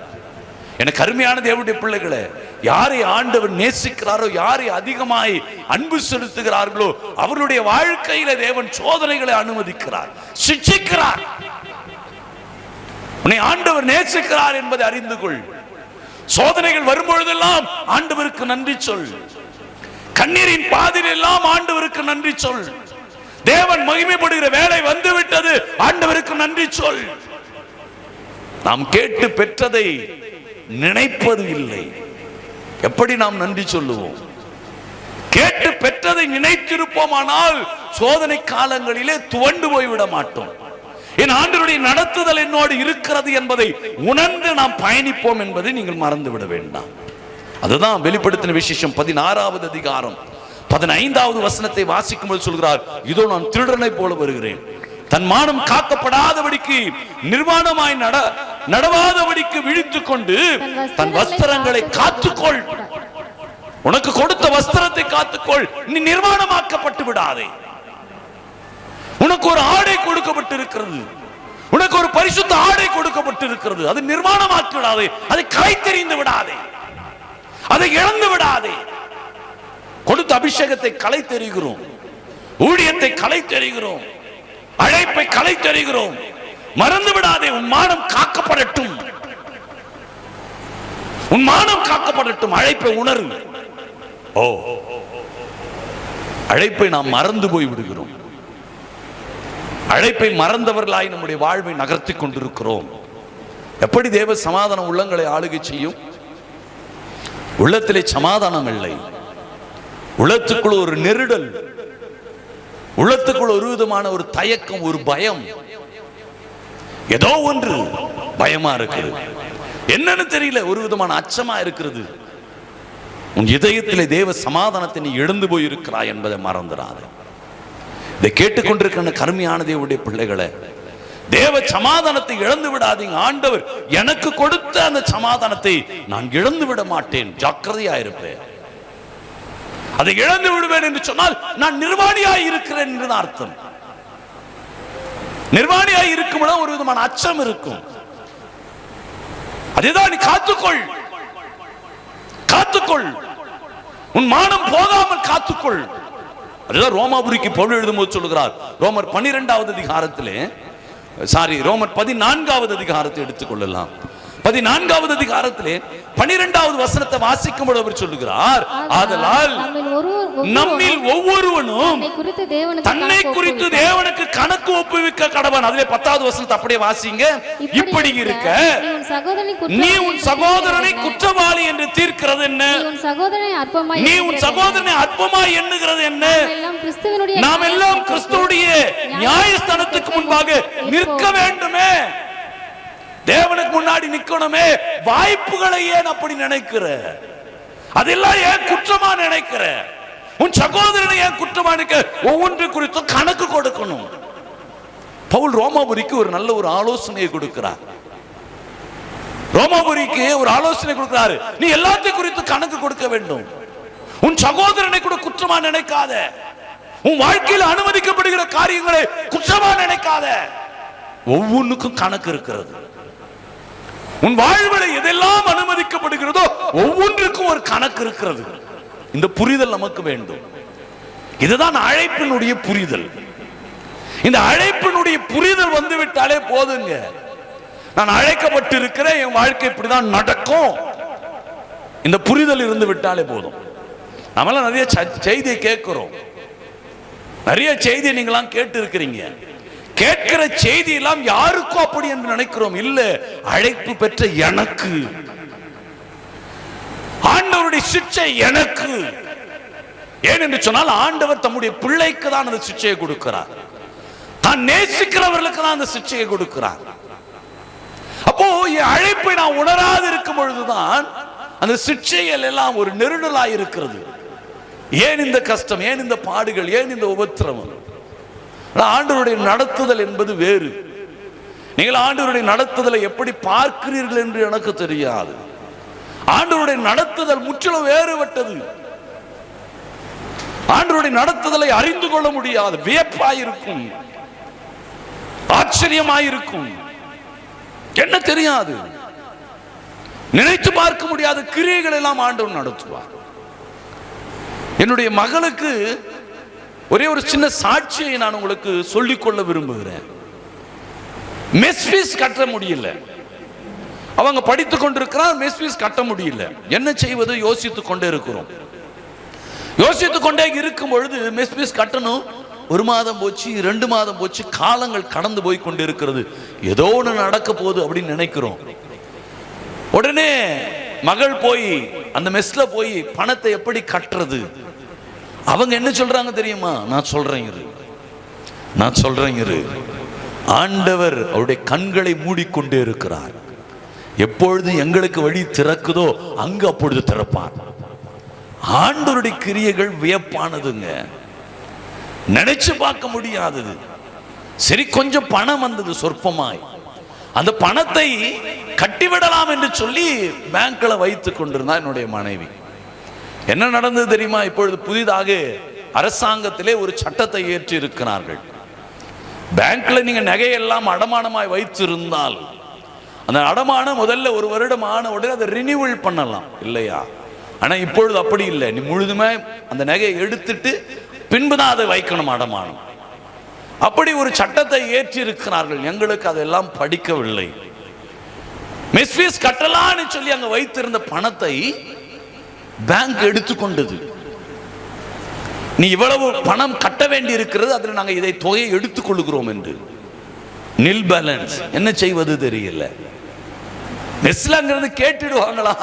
எனக்கு அருமையான தேவனுடைய பிள்ளைகளே, யாரை ஆண்டவர் நேசிக்கிறாரோ, யாரை அதிகமாய் அன்பு செலுத்துகிறார்களோ அவர்களுடைய வாழ்க்கையில தேவன் சோதனைகளை அனுமதிக்கிறார், சிட்சிக்கிறார். உன்னை ஆண்டவர் நேசிக்கிறார் என்பதை அறிந்து கொள். சோதனைகள் வரும்பொழுதெல்லாம் ஆண்டவருக்கு நன்றி சொல். கண்ணீரின் பாதையில் எல்லாம் ஆண்டவருக்கு நன்றி சொல். தேவன் மகிமைப்படுகிற வேலை வந்துவிட்டது, ஆண்டவருக்கு நன்றி சொல். நாம் கேட்டு பெற்றதை நினைப்பது இல்லை. எப்படி நாம் நன்றி சொல்லுவோம்? கேட்டு பெற்றதை நினைத்திருப்போமானால் சோதனை காலங்களிலே துவண்டு போய்விட மாட்டோம். என் ஆண்டவருடைய நடத்துதல் என்னோடு இருக்கிறது என்பதை உணர்ந்து நாம் பயணிப்போம் என்பதை நீங்கள் மறந்து விட வேண்டாம். அதுதான் வெளிப்படுத்தின விசேஷம் 16வது அதிகாரம் 15வது வசனத்தை வாசிக்கும் போது சொல்கிறார், இதோ நான் திருடனை போல வருகிறேன், தன் மானம் காக்கப்படாதபடிக்கு நிர்வாணமாய் நடவாதபடிக்கு விழித்துக் கொண்டு தன் வஸ்திரங்களை காத்துக்கொள். உனக்கு கொடுத்த வஸ்திரத்தை காத்துக்கொள், நீ நிர்வாணமாக்கப்பட்டு விடாதே. உனக்கு ஒரு ஆடை கொடுக்கப்பட்டிருக்கிறது, உனக்கு ஒரு பரிசுத்த ஆடை கொடுக்கப்பட்டிருக்கிறது, அது நிர்வாணமாக்கி விடாதே, அதை களைத்தெறிந்து விடாதே, அதை இழந்து விடாதே. கொடுத்த அபிஷேகத்தை களைத்தெறிகிறோம், ஊழியத்தை களைத்தெறிகிறோம், அழைப்பை களைத்தெறிகிறோம். மறந்து விடாதே, உன் மானம் காக்கப்படட்டும், உன் மானம் காக்கப்படட்டும். அழைப்பை உணர்வு. அழைப்பை நாம் மறந்து போய் விடுகிறோம். அழைப்பை மறந்தவர்களாய் நம்முடைய வாழ்வை நகர்த்தி கொண்டிருக்கிறோம். எப்படி தேவ சமாதானம் உள்ளங்களை ஆளுகை செய்யும்? உள்ளத்திலே சமாதானம் இல்லை, உள்ளத்துக்குள் ஒரு நெருடல், உள்ளத்துக்குள் ஒரு விதமான ஒரு தயக்கம், ஒரு பயம், ஏதோ ஒன்று பயமா இருக்குது, என்னன்னு தெரியல, ஒரு விதமான அச்சமா இருக்கிறது. உன் இதயத்திலே தேவ சமாதானத்தை நீ இழந்து போயிருக்கிறாய் என்பதை மறந்துடாத. இதை கேட்டுக்கொண்டிருக்கிற கருமையான தேவனுடைய பிள்ளைகளை, தேவ சமாதானத்தை இழந்து விடாதீங்க. ஆண்டவர் எனக்கு கொடுத்த அந்த சமாதானத்தை நான் இழந்து விட மாட்டேன், ஜாக்கிரதையா இருப்பேன். அதை இழந்து விடுவேன் என்று சொன்னால் நான் நிர்வாணியாய் இருக்கிறேன் என்று அர்த்தம். நிர்வாணியாய் இருக்கும் ஒரு விதமான அச்சம் இருக்கும். அதுதான் நீ காத்துக்கொள், காத்துக்கொள், உன் மானம் போகாமல் காத்துக்கொள். அதுதான் ரோமாபுரிக்கு பவுல் எழுதும்போது சொல்லுகிறார். ரோமர் 12வது அதிகாரத்திலே, ரோமர் 14வது அதிகாரத்தை எடுத்துக்கொள்ளலாம். 14வது அதிகாரத்திலே 12வது வசனத்தை வாசிக்கும் போது அவர் சொல்லுகிறார், ஆதலால் நம்மில் ஒவ்வொருவனும் தன்னை குறித்து தேவனுக்கு கணக்கு ஒப்புவிக்க கடவன். அதிலே 10வது வசனத்தை அப்படியே வாசிங்க. இப்படி இருக்க நீ உன் சகோதரனை குற்றவாளி என்று தீர்க்கிறது என்ன? நீ உன் சகோதரனை அற்பமாய் எண்ணுகிறது என்ன? நாம் எல்லாம் கிறிஸ்துவுடைய நியாயஸ்தானத்துக்கு முன்பாக நிற்க வேண்டுமே, தேவனுக்கு முன்னாடி நிக்கணுமே. வாய்ப்புகளை ஏன் அப்படி நினைக்கிற? அதெல்லாம் ஏன் குற்றமா நினைக்கிற? உன் சகோதரனை ஏன் குற்றமா நினைக்க? ஒவ்வொன்று குறித்தும் கணக்கு கொடுக்கணும். பவுல் ரோமாபுரிக்கு ஒரு நல்ல ஒரு ஆலோசனையை கொடுக்கிறார். ரோமாபுரிக்கு ஒரு ஆலோசனை கொடுக்கிறாரு. நீ எல்லாத்தையும் குறித்து கணக்கு கொடுக்க வேண்டும். உன் சகோதரனை கூட குற்றமா நினைக்காத. உன் வாழ்க்கையில் அனுமதிக்கப்படுகிற காரியங்களை குற்றமா நினைக்காத. ஒவ்வொன்றுக்கும் கணக்கு இருக்கிறது. உன் வாழ்வில் எதெல்லாம் அனுமதிக்கப்படுகிறதோ ஒவ்வொன்றுக்கும் ஒரு கணக்கு இருக்கிறது. இந்த புரிதல் நமக்கு வேண்டும். இதுதான் அழைப்பினுடைய புரிதல். இந்த அழைப்பினுடைய புரிதல் வந்து விட்டாலே போதுங்க. நான் அழைக்கப்பட்டு இருக்கிறேன், என் வாழ்க்கை இப்படிதான் நடக்கும், இந்த புரிதல் இருந்து விட்டாலே போதும். நம்மளாம் நிறைய செய்தியை கேட்கிறோம், நிறைய செய்தியை நீங்களாம் கேட்டு இருக்கிறீங்க. கேட்கிற செய்தி எல்லாம் யாருக்கும் அப்படி என்று நினைக்கிறோம். இல்ல, அழைப்பு பெற்ற எனக்கு, ஆண்டவருடைய சிட்சை எனக்கு. ஏன் என்று சொன்னால் ஆண்டவர் தம்முடைய பிள்ளைக்கு தான் அந்த சிட்சையை கொடுக்கிறார். தான் நேசிக்கிறவர்களுக்கு தான் அந்த சிட்சையை கொடுக்கிறார். அப்போ என் அழைப்பை நான் உணராது இருக்கும் பொழுதுதான் அந்த சிட்சைகள் எல்லாம் ஒரு நெருடலாய் இருக்கிறது. ஏன் இந்த கஷ்டம், ஏன் இந்த பாடுகள், ஏன் இந்த உபத்திரவம்? ஆண்டவருடைய நடத்துதல் என்பது வேறு. நீங்கள் ஆண்டவருடைய நடத்துதலை எப்படி பார்க்கிறீர்கள் என்று எனக்கு தெரியாது. ஆண்டவருடைய நடத்துதல் முற்றிலும் வேறுபட்டது. ஆண்டவருடைய நடத்துதலை அறிந்து கொள்ள முடியாது. வியப்பாயிருக்கும், ஆச்சரியமாயிருக்கும். என்ன தெரியாது. நினைத்து பார்க்க முடியாத கிரியைகள் எல்லாம் ஆண்டவர் நடத்துவார். என்னுடைய மகளுக்கு ஒரே ஒரு சின்ன சாட்சியை நான் உங்களுக்கு சொல்லிக்கொள்ள விரும்புகிறேன். மெஸ் ஃபீஸ் கட்ட முடியல, அவங்க படித்துக் கொண்டிருக்கிறார், மெஸ் ஃபீஸ் கட்ட முடியல. என்ன செய்வது யோசித்துக் கொண்டே இருக்கிறோம். யோசித்துக் கொண்டே இருக்கும் பொழுது மெஸ் ஃபீஸ் கட்டணும். 1 மாதம் போச்சு, 2 மாதம் போச்சு, காலங்கள் கடந்து போய் கொண்டு இருக்கிறது. ஏதோ ஒன்று நடக்க போகுது அப்படின்னு நினைக்கிறோம். உடனே மகள் போய் அந்த மெஸ்ல போய் பணத்தை எப்படி கட்டுறது, அவங்க என்ன சொல்றாங்க தெரியுமா? நான் சொல்றேன் இரு, ஆண்டவர் அவருடைய கண்களை மூடிக்கொண்டே இருக்கிறார். எப்பொழுது எங்களுக்கு வழி திறக்குதோ அங்கு அப்பொழுது திறப்பார். ஆண்டவருடைய கிரியைகள் வியப்பானதுங்க, நினைச்சு பார்க்க முடியாதது. சரி, கொஞ்சம் பணம் வந்தது சொற்பமாய், அந்த பணத்தை கட்டிவிடலாம் என்று சொல்லி பேங்க்ல வைத்துக் கொண்டிருந்தா என்னுடைய மனைவி. என்ன நடந்தது தெரியுமா? இப்பொழுது புதிதாக அரசாங்கத்திலே ஒரு சட்டத்தை ஏற்றி இருக்கிறார்கள். பேங்க்ல நீங்க நகையெல்லாம் அடமானமாய் வைத்திருந்தால் அந்த அடமானம் முதல்ல 1 வருடம் ஆன உடனே அதை ரினியூவல் பண்ணலாம் இல்லையா? ஆனா இப்பொழுது அப்படி இல்லை. நீ முழுதுமே அந்த நகையை எடுத்துட்டு பின்புதான் அதை வைக்கணும் அடமானம். அப்படி ஒரு சட்டத்தை ஏற்றி இருக்கிறார்கள். எங்களுக்கு அதெல்லாம் படிக்கவில்லை. மெஸ் ஃபீஸ் கட்டலான்னு சொல்லி அங்க வைத்திருந்த பணத்தை பேங்க் எடுத்துக்கொண்டது. நீ இவ்வளவு பணம் கட்ட வேண்டி இருக்கிறது, அதில் நாங்கள் இதை தொகையை எடுத்துக் கொள்கிறோம் என்று. நில் பேலன்ஸ். என்ன செய்வது தெரியல. மெஸ்லங்கிறது கேட்டுடுவாங்களா?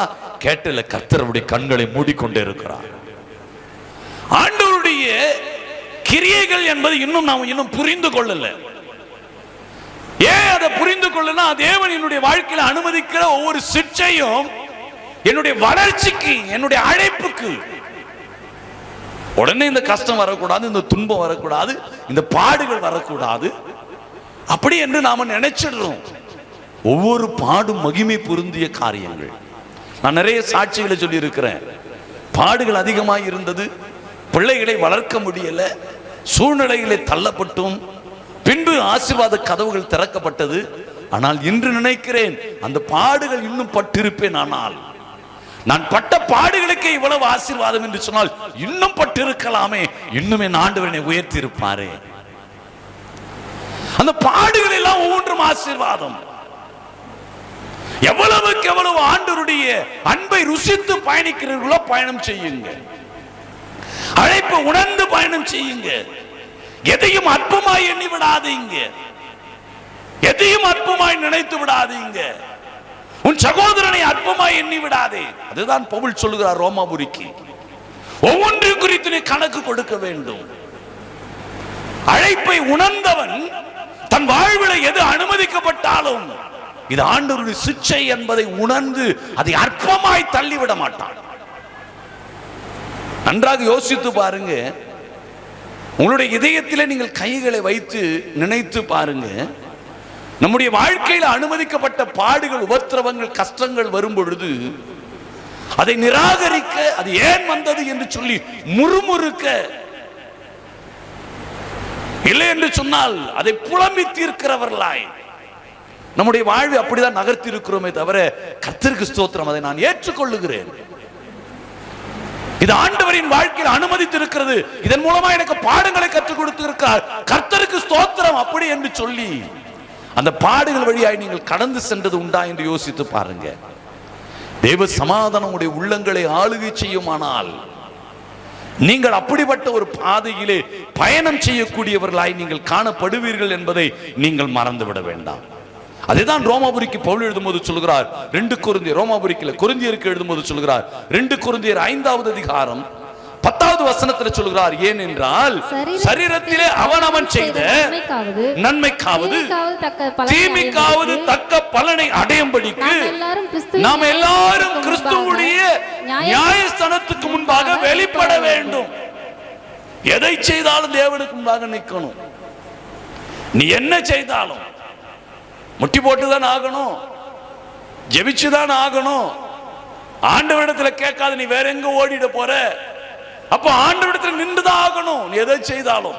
கேட்டல. கர்த்தருடைய கண்களை மூடிக்கொண்டே இருக்கிறார். ஆண்டவருடைய கிரியைகள் என்பது இன்னும் புரிந்து கொள்ளல. ஏன் அதை புரிந்து கொள்ளனா? தேவன் என்னுடைய வாழ்க்கையில் அனுமதிக்கிற ஒவ்வொரு சிற்றையும் என்னுடைய வளர்ச்சிக்கு, என்னுடைய அழைப்புக்கு. உடனே இந்த கஷ்டம் வரக்கூடாது, இந்த துன்பம் வரக்கூடாது, இந்த பாடுகள் வரக்கூடாது அப்படி என்று நாம நினைச்சிடுறோம். ஒவ்வொரு பாடும் மகிமை பொருந்திய காரியங்கள். நான் நிறைய சாட்சிகளை சொல்லி இருக்கிறேன். பாடுகள் அதிகமாக இருந்தது, பிள்ளைகளை வளர்க்க முடியல, சூழ்நிலைகளை தள்ளப்பட்டும் பின்பு ஆசீர்வாத கதவுகள் திறக்கப்பட்டது. ஆனால் இன்று நினைக்கிறேன், அந்த பாடுகள் இன்னும் பட்டிருப்பேன். ஆனால் நான் பட்ட பாடுகளுக்கு இவ்வளவு ஆசீர்வாதம் என்று சொன்னால் இன்னும் பட்டிருக்கலாமே, இன்னும் என் ஆண்டவனை உயர்த்தி இருப்பாரே. அந்த பாடுகள் எல்லாம் ஒவ்வொன்றும் ஆசீர்வாதம். எவ்வளவுக்கு எவ்வளவு ஆண்டவருடைய அன்பை ருசித்து பயணிக்கிறீர்களோ பயணம் செய்யுங்க. அழைப்பு உணர்ந்து பயணம் செய்யுங்க. எதையும் அற்பமாய் எண்ணி விடாதீங்க, எதையும் அற்பமாய் நினைத்து விடாதீங்க. உன் சகோதரனை அற்பமாய் எண்ணி விடாதே. அதுதான் பவுல் சொல்லுகிறார் ரோமாபுரிக்கு. ஒவ்வொன்றையும் குறித்து நீ கணக்கு கொடுக்க வேண்டும். அழைப்பை உணர்ந்தவன் தன் வாழ்வில் எது அனுமதிக்கப்பட்டாலும் இது ஆண்டவருடைய சிட்சை என்பதை உணர்ந்து அதை அற்பமாய் தள்ளிவிட மாட்டான். நன்றாக யோசித்து பாருங்க. உங்களுடைய இதயத்திலே நீங்கள் கைகளை வைத்து நினைத்து பாருங்க. நம்முடைய வாழ்க்கையில் அனுமதிக்கப்பட்ட பாடுகள், உபத்திரவங்கள், கஷ்டங்கள் வரும் பொழுது அதை நிராகரிக்க, அது ஏன் வந்தது என்று சொல்லி முறுமுறுக்க, இல்லை என்று சொன்னால் அதை புலம்பி தீர்க்கிறவர்களாய் நம்முடைய வாழ்வை அப்படிதான் நகர்த்தி இருக்கிறோமே தவிர, கர்த்தருக்கு ஸ்தோத்திரம், அதை நான் ஏற்றுக்கொள்ளுகிறேன், இது ஆண்டவரின் வாழ்க்கையில் அனுமதித்திருக்கிறது, இதன் மூலமா எனக்கு பாடங்களை கற்றுக் கொடுத்திருக்கிறார், கர்த்தருக்கு ஸ்தோத்திரம் அப்படி என்று சொல்லி அந்த பாடுகள் வழியாய் நீங்கள் கடந்து சென்றது உண்டா என்று யோசித்து பாருங்க. தேவ சமாதானம் உடைய உள்ளங்களை ஆளுகை செய்யுமானால் நீங்கள் அப்படிப்பட்ட ஒரு பாதையிலே பயணம் செய்யக்கூடியவர்களாய் நீங்கள் காணப்படுவீர்கள் என்பதை நீங்கள் மறந்துவிட வேண்டாம். அதுதான் ரோமாபுரிக்கு பவுல் எழுதும்போது சொல்கிறார். 2 கொரிந்தியர், ரோமாபுரிக்கு கொரிந்தியருக்கு எழுதும்போது சொல்கிறார். 2 கொரிந்தியர் 5வது அதிகாரம் 10வது வசனத்தில் சொல்கிறார், ஏனென்றால் சரீரத்திலே அவனவன் செய்த நன்மைக்காவது தீமைக்காவது தக்க பலனை அடையும்படிக்கு நாம் எல்லாரும் கிறிஸ்துவுடைய நியாயஸ்தானத்துக்கு முன்பாக வெளிப்பட வேண்டும். எதை செய்தாலும் தேவனுக்கு முன்பாக நிற்கணும். நீ என்ன செய்தாலும் முட்டி போட்டுதான் ஆகணும், ஜெபிச்சுதான் ஆகணும். ஆண்டவரிடத்துல கேட்காத நீ வேற எங்க ஓடிட போற? அப்ப ஆண்டவரிடத்துல நின்றுதான் ஆகணும். நீ எதை செய்தாலும்,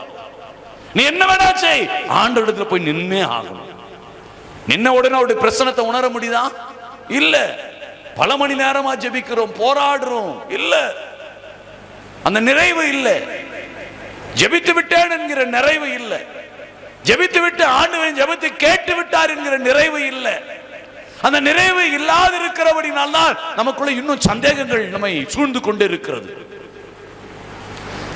நீ என்ன வேணா செய், ஆண்டவரிடத்துல போய் நின்னே ஆகணும். நின்ன உடனே அவருடைய பிரசன்னத்தை உணர முடியுதா? இல்ல. பல மணி நேரமா ஜெபிக்கிறோம், போராடுறோம், இல்ல அந்த நிறைவு இல்லை. ஜெபித்து விட்டேன் என்கிற நிறைவு இல்லை. ஜெபித்து விட்டு ஆண்டவரின் ஜெபத்தை கேட்டு விட்டார் என்கிற நிறைவு இல்லை. அந்த நிறைவு இல்லாது இருக்கிறபடினால் தான் நமக்குள்ள இன்னும் சந்தேகங்கள் நம்மை சூழ்ந்து கொண்டு இருக்கிறது.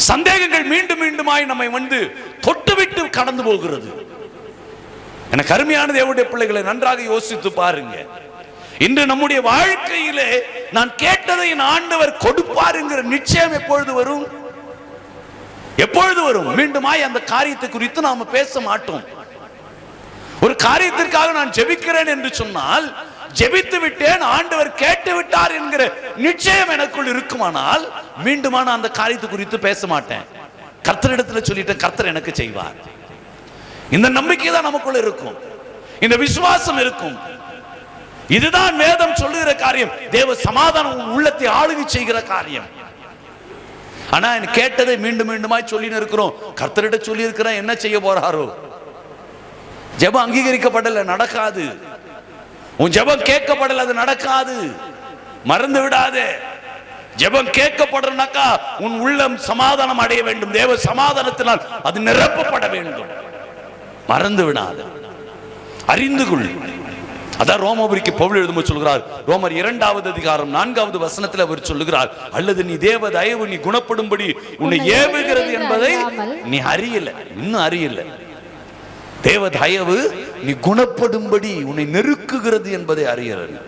சந்தேகங்கள் மீண்டும் மீண்டுமாய் நம்மை வந்து தொட்டுவிட்டு கடந்து போகிறது. எனக்கு அருமையான தேவனுடைய பிள்ளைகளை நன்றாக யோசித்து பாருங்க. இன்று நம்முடைய வாழ்க்கையிலே நான் கேட்டதை என் ஆண்டவர் கொடுப்பார் என்கிற நிச்சயம் எப்பொழுது வரும்? எப்பொழுது வரும்? மீண்டுமாய் அந்த காரியத்தை குறித்து நாம பேச மாட்டோம். ஒரு காரியத்திற்காக நான் ஜெபிக்கிறேன் என்று சொன்னால், ஜெபித்து விட்டேன், ஆண்டவர் கேட்டு விட்டார் என்கிற நிச்சயம் எனக்குள் இருக்குமானால் மீண்டுமான அந்த காரியத்தை குறித்து பேச மாட்டேன். கர்த்தரிடத்தில் சொல்லிட்டேன், கர்த்தர் எனக்கு செய்வார். இந்த நம்பிக்கை தான் நமக்குள்ள இருக்கும், இந்த விசுவாசம் இருக்கும். இதுதான் வேதம் சொல்லுகிற காரியம். தேவ சமாதானம் உள்ளத்தை ஆளுகை செய்கிற காரியம். ஆனா கேட்டதை மீண்டும் மீண்டுமாய் சொல்லின்னு இருக்கிறோம். கர்த்தரிட சொல்லி இருக்கிறேன், என்ன செய்ய போறாரோ? ஜெபம் அங்கீகரிக்கப்படல, நடக்காது. உன் ஜெபம் கேட்கப்படல, அது நடக்காது. மறந்து விடாதே. ஜெபம் கேட்கப்படுறனாக்கா உன் உள்ளம் சமாதானம் அடைய வேண்டும். தேவ சமாதானத்தினால் அது நிரப்பப்பட வேண்டும். மறந்து விடாது, அறிந்து கொள். அதான் ரோமபுரிக்கு பவுல் எழுதும்போது சொல்கிறார். ரோமர் 2வது அதிகாரம் 4வது வசனத்தில் அவர் சொல்லுகிறார், அல்லது நீ தேவ தயவு நீ குணப்படும்படி உன்னை ஏவுகிறது என்பதை நீ அறியல, இன்னும் அறியல. தேவ தயவு நீ குணப்படும்படி உன்னை நெருக்குகிறது என்பதை அறியல.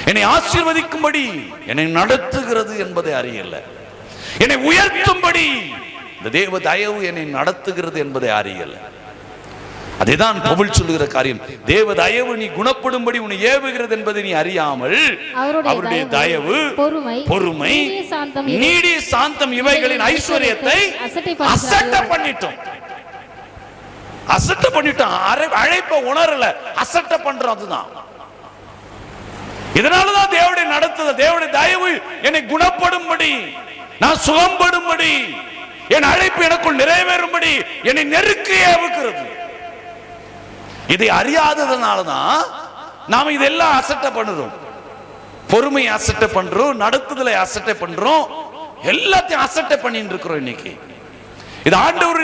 என்னை ஆசீர்வதிக்கும்படி என்னை நடத்துகிறது என்பதை அறியல. என்னை உயர்த்தும்படி இந்த தேவ தயவு என்னை நடத்துகிறது என்பதை அறியல. அதேதான் பவுல் சொல்லுகிற காரியம். தேவ தயவு நீ குணப்படும்படி உன்னை ஏவுகிறது என்பதை நீ அறியாமல் அவருடைய தயவு, பொறுமை, நீடிய சாந்தம் இவைகளின் ஐஸ்வர்யத்தை அசட்ட பண்ணிட்டோம். அசட்ட பண்ணிட்டோம். அழைப்ப உணரல, அசட்ட பண்றோம். அதுதான். இதனாலதான் தேவனுடைய நடத்துதல், தேவனுடைய தயவு என்னை குணப்படும்படி, நான் சுகம்படும்படி, என் அழைப்பு எனக்குள் நிறைவேறும்படி என்னை நெருக்கி ஏவுகிறது. இதை அறியாததுனாலதான் நாம இதெல்லாம் அசட்ட பண்ணுறோம். பொறுமையை அசட்ட பண்றோம், நடத்துதலை அசட்ட பண்றோம், எல்லாத்தையும் அசட்ட பண்ணிட்டு இருக்கிறோம். இன்னைக்கு இது ஆண்டவர்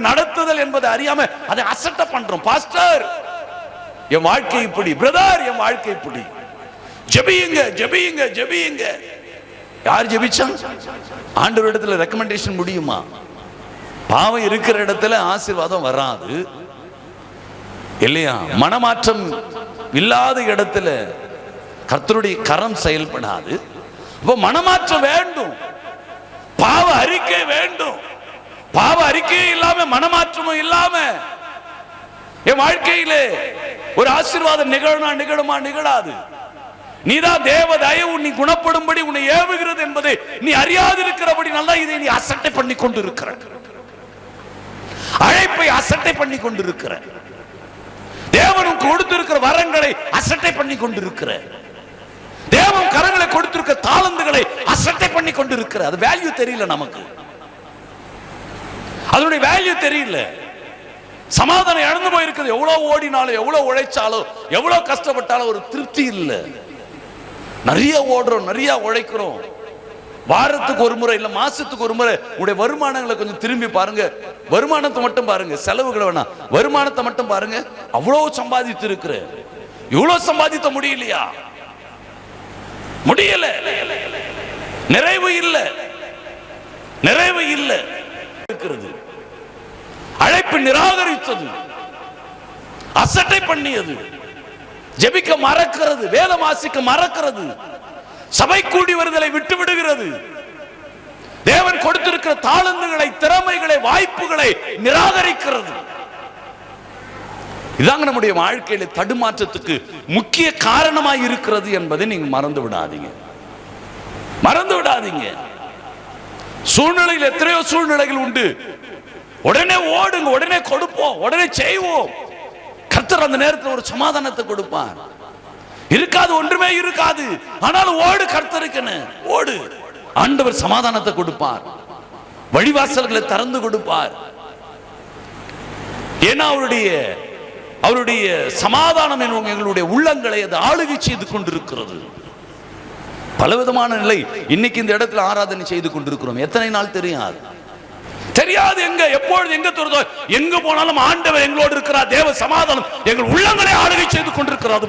நடத்துதல் என்பதை அறியாம அதை அசட்ட பண்றோம். பாஸ்டர் என் வாழ்க்கை இப்படி, பிரதர் என் வாழ்க்கை இப்படி, ஜெபியுங்க ஜெபியுங்க ஜெபியுங்க. யார் ஜெபிச்சா? ஆண்டவர் இடத்துல ரெக்கமெண்டேஷன் முடியுமா? பாவம் இருக்கிற இடத்துல ஆசீர்வாதம் வராது இல்லையா? மனமாற்றம் இல்லாத இடத்துல கர்த்தருடைய கரம் செயல்படாது. அப்ப மனமாற்றம் வேண்டும், பாவ அறிக்கை வேண்டும். பாவ அறிக்கையே இல்லாம மனமாற்றமும் இல்லாம என் வாழ்க்கையிலே ஒரு ஆசீர்வாதம் நிகழுமா? நிகழாது. நீதான் தேவ தயவு நீ குணப்படும்படி உன்னை ஏவுகிறது என்பதை நீ அறியாதிருக்கிறபடி நல்லா இதை நீ அசட்டை பண்ணி கொண்டு இருக்கிற, அழைப்பை அசட்டை பண்ணி கொண்டிருக்கிற, தேவனும் கொடுத்திருக்கிற வரங்களை அசட்டை பண்ணி கொண்டிருக்கிற, தேவன் கரங்களை கொடுத்திருக்கிற தாளந்துகளை அசட்டை பண்ணி கொண்டிருக்கிற. அது வேல்யூ தெரியல நமக்கு, அதனுடைய வேல்யூ தெரியல. சமாதானம் இழந்து போயிருக்குது. எவ்வளவு ஓடினாலும், எவ்வளவு உழைச்சாலும், எவ்வளவு கஷ்டப்பட்டாலும் ஒரு திருப்தி இல்லை. நிறைய ஓடுறோம், நிறைய உழைக்கிறோம். வாரத்துக்கு ஒரு முறை இல்ல மாசத்துக்கு ஒரு முறை உங்களுடைய வருமானங்களை கொஞ்சம் திரும்பி பாருங்க. வருமானத்தை மட்டும் பாருங்க, செலவுகளை வேணாம், வருமானத்தை மட்டும் பாருங்க. அவ்வளவு சம்பாதித்து இருக்கிற, இவ்வளவு சம்பாதித்த முடியலையா? முடியல. நிறைவு இல்ல, நிறைவு இல்ல இருக்கிறது. அழைப்பு நிராகரித்தது, அசட்டை பண்ணியது, ஜெபிக்க மறக்கிறது, வேதம் வாசிக்க மறக்கிறது, சபை கூடி வருதலை விட்டு விடுகிறது, தேவன் கொடுத்திருக்கிற தாளந்துகளை, திறமைகளை, வாய்ப்புகளை நிராகரிக்கிறது. இதாங்க நம்முடைய வாழ்க்கையில தடுமாற்றத்துக்கு முக்கிய காரணமாய் இருக்கிறது என்பதை நீங்க மறந்து விடாதீங்க, மறந்து விடாதீங்க. சூழ்நிலையில் எத்தனையோ சூழ்நிலைகள் உண்டு. உடனே ஓடுங்க, உடனே கொடுப்போம், உடனே செய்வோம். கர்த்தர் அந்த நேரத்தில் ஒரு சமாதானத்தை கொடுப்பார். இருக்காது, ஒன்றுமே இருக்காது, ஆனாலும் ஓடு, கர்த்தருக்குன்னு ஓடு. ஆண்டவர் சமாதானத்தை கொடுப்பார், வழிவாசல்களை திறந்து கொடுப்பார். ஏன்னா அவருடைய சமாதானம் எங்களுடைய உள்ளங்களை அது ஆளுகை செய்து கொண்டிருக்கிறது. பலவிதமான நிலை. இன்னைக்கு இந்த இடத்துல ஆராதனை செய்து கொண்டிருக்கிறோம். எத்தனை நாள் தெரியாது, எங்க எப்பொழுது எங்க தோறுதோ எங்க போனாலும் ஆண்டவர் எங்களோடு இருக்கிறார். தேவ சமாதானம் எங்கள் உள்ளங்களை ஆளுகை செய்து கொண்டிருக்கிறது.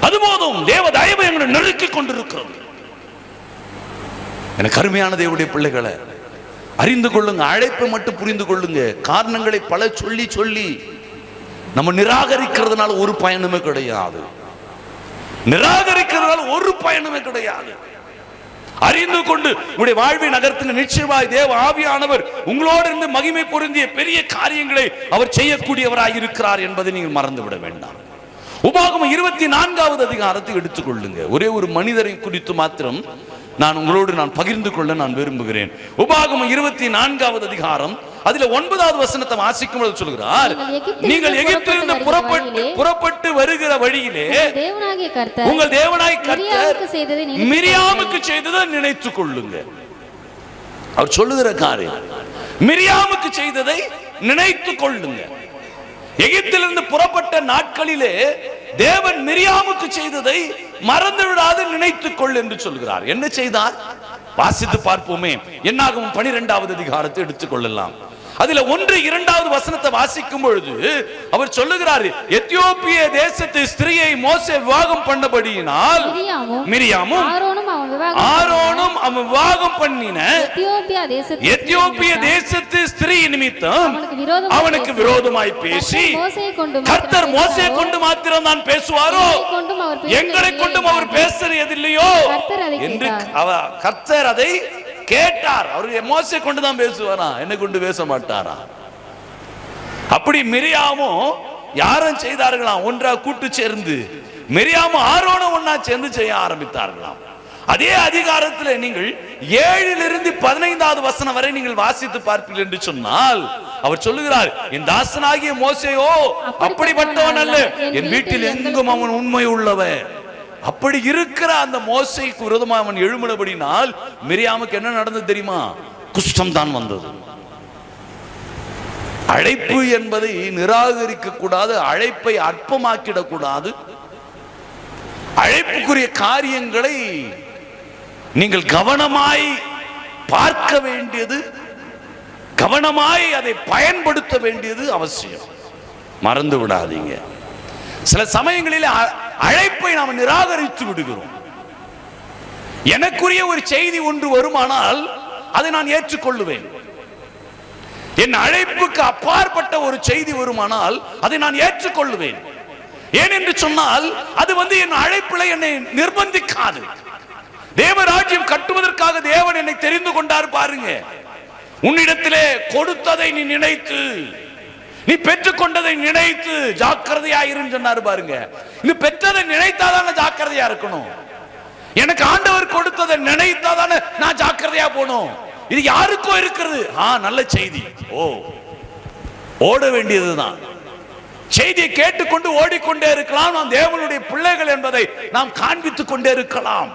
அது போதும். தேவ தயவு எங்களை நெருக்கிக் கொண்டிருக்கிறது. எனக்கு அருமையான தேவனுடைய பிள்ளைகளை, அறிந்து கொள்ளுங்க. அழைப்பை மட்டும் புரிந்து கொள்ளுங்க. காரணங்களை பல சொல்லி சொல்லி நம்ம நிராகரிக்கிறதுனால ஒரு பயனுமே கிடையாது. நிராகரிக்கிறதுனால ஒரு பயனுமே கிடையாது. அறிந்து கொண்டு உங்களுடைய வாழ்வை நகர்த்துங்க. நிச்சயமாய் தேவ ஆவியானவர் உங்களோடு இருந்து மகிமை பொருந்திய பெரிய காரியங்களை அவர் செய்யக்கூடியவராய் இருக்கிறார் என்பதை நீங்கள் மறந்துவிட வேண்டாம். உபாகமம் 24வது அதிகாரத்தை எடுத்துக்கொள்ளுங்க. ஒரே ஒரு மனிதரை குறித்து மாத்திரம் நான் உங்களோடு பகிர்ந்து கொள்ள நான் விரும்புகிறேன். உபாகமம் 24வது அதிகாரம் அதில் 9வது வசனத்தை வாசிக்கும் பொழுது சொல்கிறார், நீங்கள் எகிப்திலிருந்து புறப்பட்டு வருகிற வழியிலே உங்கள் தேவனாகிய கர்த்தர் மிரியாமுக்கு செய்ததை நினைத்துக் கொள்ளுங்க. அவர் சொல்லுகிற காரியம் மிரியாமுக்கு செய்ததை நினைத்துக் கொள்ளுங்க. எகிப்திலிருந்து புறப்பட்ட நாட்களிலே தேவன் மிரியாமுக்கு செய்ததை மறந்து விடாது நினைத்துக் கொள் என்று சொல்கிறார். என்ன செய்தார்? வாசித்து பார்ப்போமே. என்னாகும் 12வது அதிகாரத்தை எடுத்துக்கொள்ளலாம். அதுல 1-2வது வசனத்தை வாசிக்கும் பொழுது அவர் சொல்லுகிறார், எத்தியோப்பிய தேசத்து ஸ்திரியை மோசே விவாகம் பண்ணபடியினால் மிரியாமும் ஆரோனும் அவன் விவாகம் பண்ணின எத்தியோப்பிய தேசத்து ஸ்திரீ நிமித்தம் அவனுக்கு விரோதமாய் பேசி, கர்த்தர் மோசே கொண்டு மாத்திரம் தான் பேசுவாரோ, எங்களை கொண்டும் அவர் பேசுறதில்லையோ என்று கர்த்தர் அதை கேட்டார். அவரு மோசே கொண்டு தான் பேசுவாரா, என்னை கொண்டு பேச மாட்டாரா? அப்படி மிரியாமும் யாரும் செய்தார்களாம், ஒன்றா கூட்டு சேர்ந்து மிரியாமும் ஆரோனும் ஒன்னா சேர்ந்து செய்ய ஆரம்பித்தார்களாம். அதே அதிகாரத்தில் நீங்கள் 7லிருந்து 15வது வசனம் வரை நீங்கள் வாசித்து பார்ப்பீர்கள் என்று சொன்னால் அவர் சொல்லுகிறார், என் தாசனாகிய மோசேயோ அப்படிப்பட்டவன் அல்ல, என் வீட்டில் எங்கும் அவன் உண்மை உள்ளவன். அப்படி இருக்கிற அந்த மோசேக்கு விரோதமாக அவன் எழும்பினபடினால் மிரியாமுக்கு என்ன நடந்தது தெரியுமா? குஷ்டம் தான் வந்தது. அழைப்பு என்பதை நிராகரிக்க கூடாது, அழைப்பை அற்பமாக்கிடக் கூடாது. அழைப்புக்குரிய காரியங்களை நீங்கள் கவனமாய் பார்க்க வேண்டியது, கவனமாய் அதை பயன்படுத்த வேண்டியது அவசியம். மறந்து விடாதீங்க. சில சமயங்களில் அழைப்பை நாம் நிராகரித்து விடுகிறோம். எனக்குரிய ஒரு செய்தி ஒன்று வருமானால் அதை நான் ஏற்றுக்கொள்ளுவேன். என் அழைப்புக்கு அப்பாற்பட்ட ஒரு செய்தி வருமானால் அதை நான் ஏற்றுக்கொள்ளுவேன். ஏனென்று சொன்னால் அது என் அழைப்பில் என்னை நிர்பந்திக்காது. தேவராஜ்யம் கட்டுவதற்காக தேவன் என்னை தெரிந்து கொண்டார். பாருங்க, உன்னிடத்திலே கொடுத்ததை நீ நினைத்து, நீ பெற்றுக்கொண்டதை நினைத்து ஜாக்கிரதையாயிருந்து சொன்னார். பாருங்க, நீ பெற்றதை நினைத்தாதான ஜாக்கிரதையா இருக்கணும். எனக்கு ஆண்டவர் கொடுத்ததை நினைத்தாதானே நான் ஜாக்கிரதையா போகணும். இது யாருக்கோ இருக்கிறது. நல்ல செய்தி, ஓட வேண்டியதுதான். செய்தியை கேட்டுக்கொண்டு ஓடிக்கொண்டே இருக்கலாம். நாம் தேவனுடைய பிள்ளைகள் என்பதை நாம் காண்பித்துக் கொண்டே இருக்கலாம்.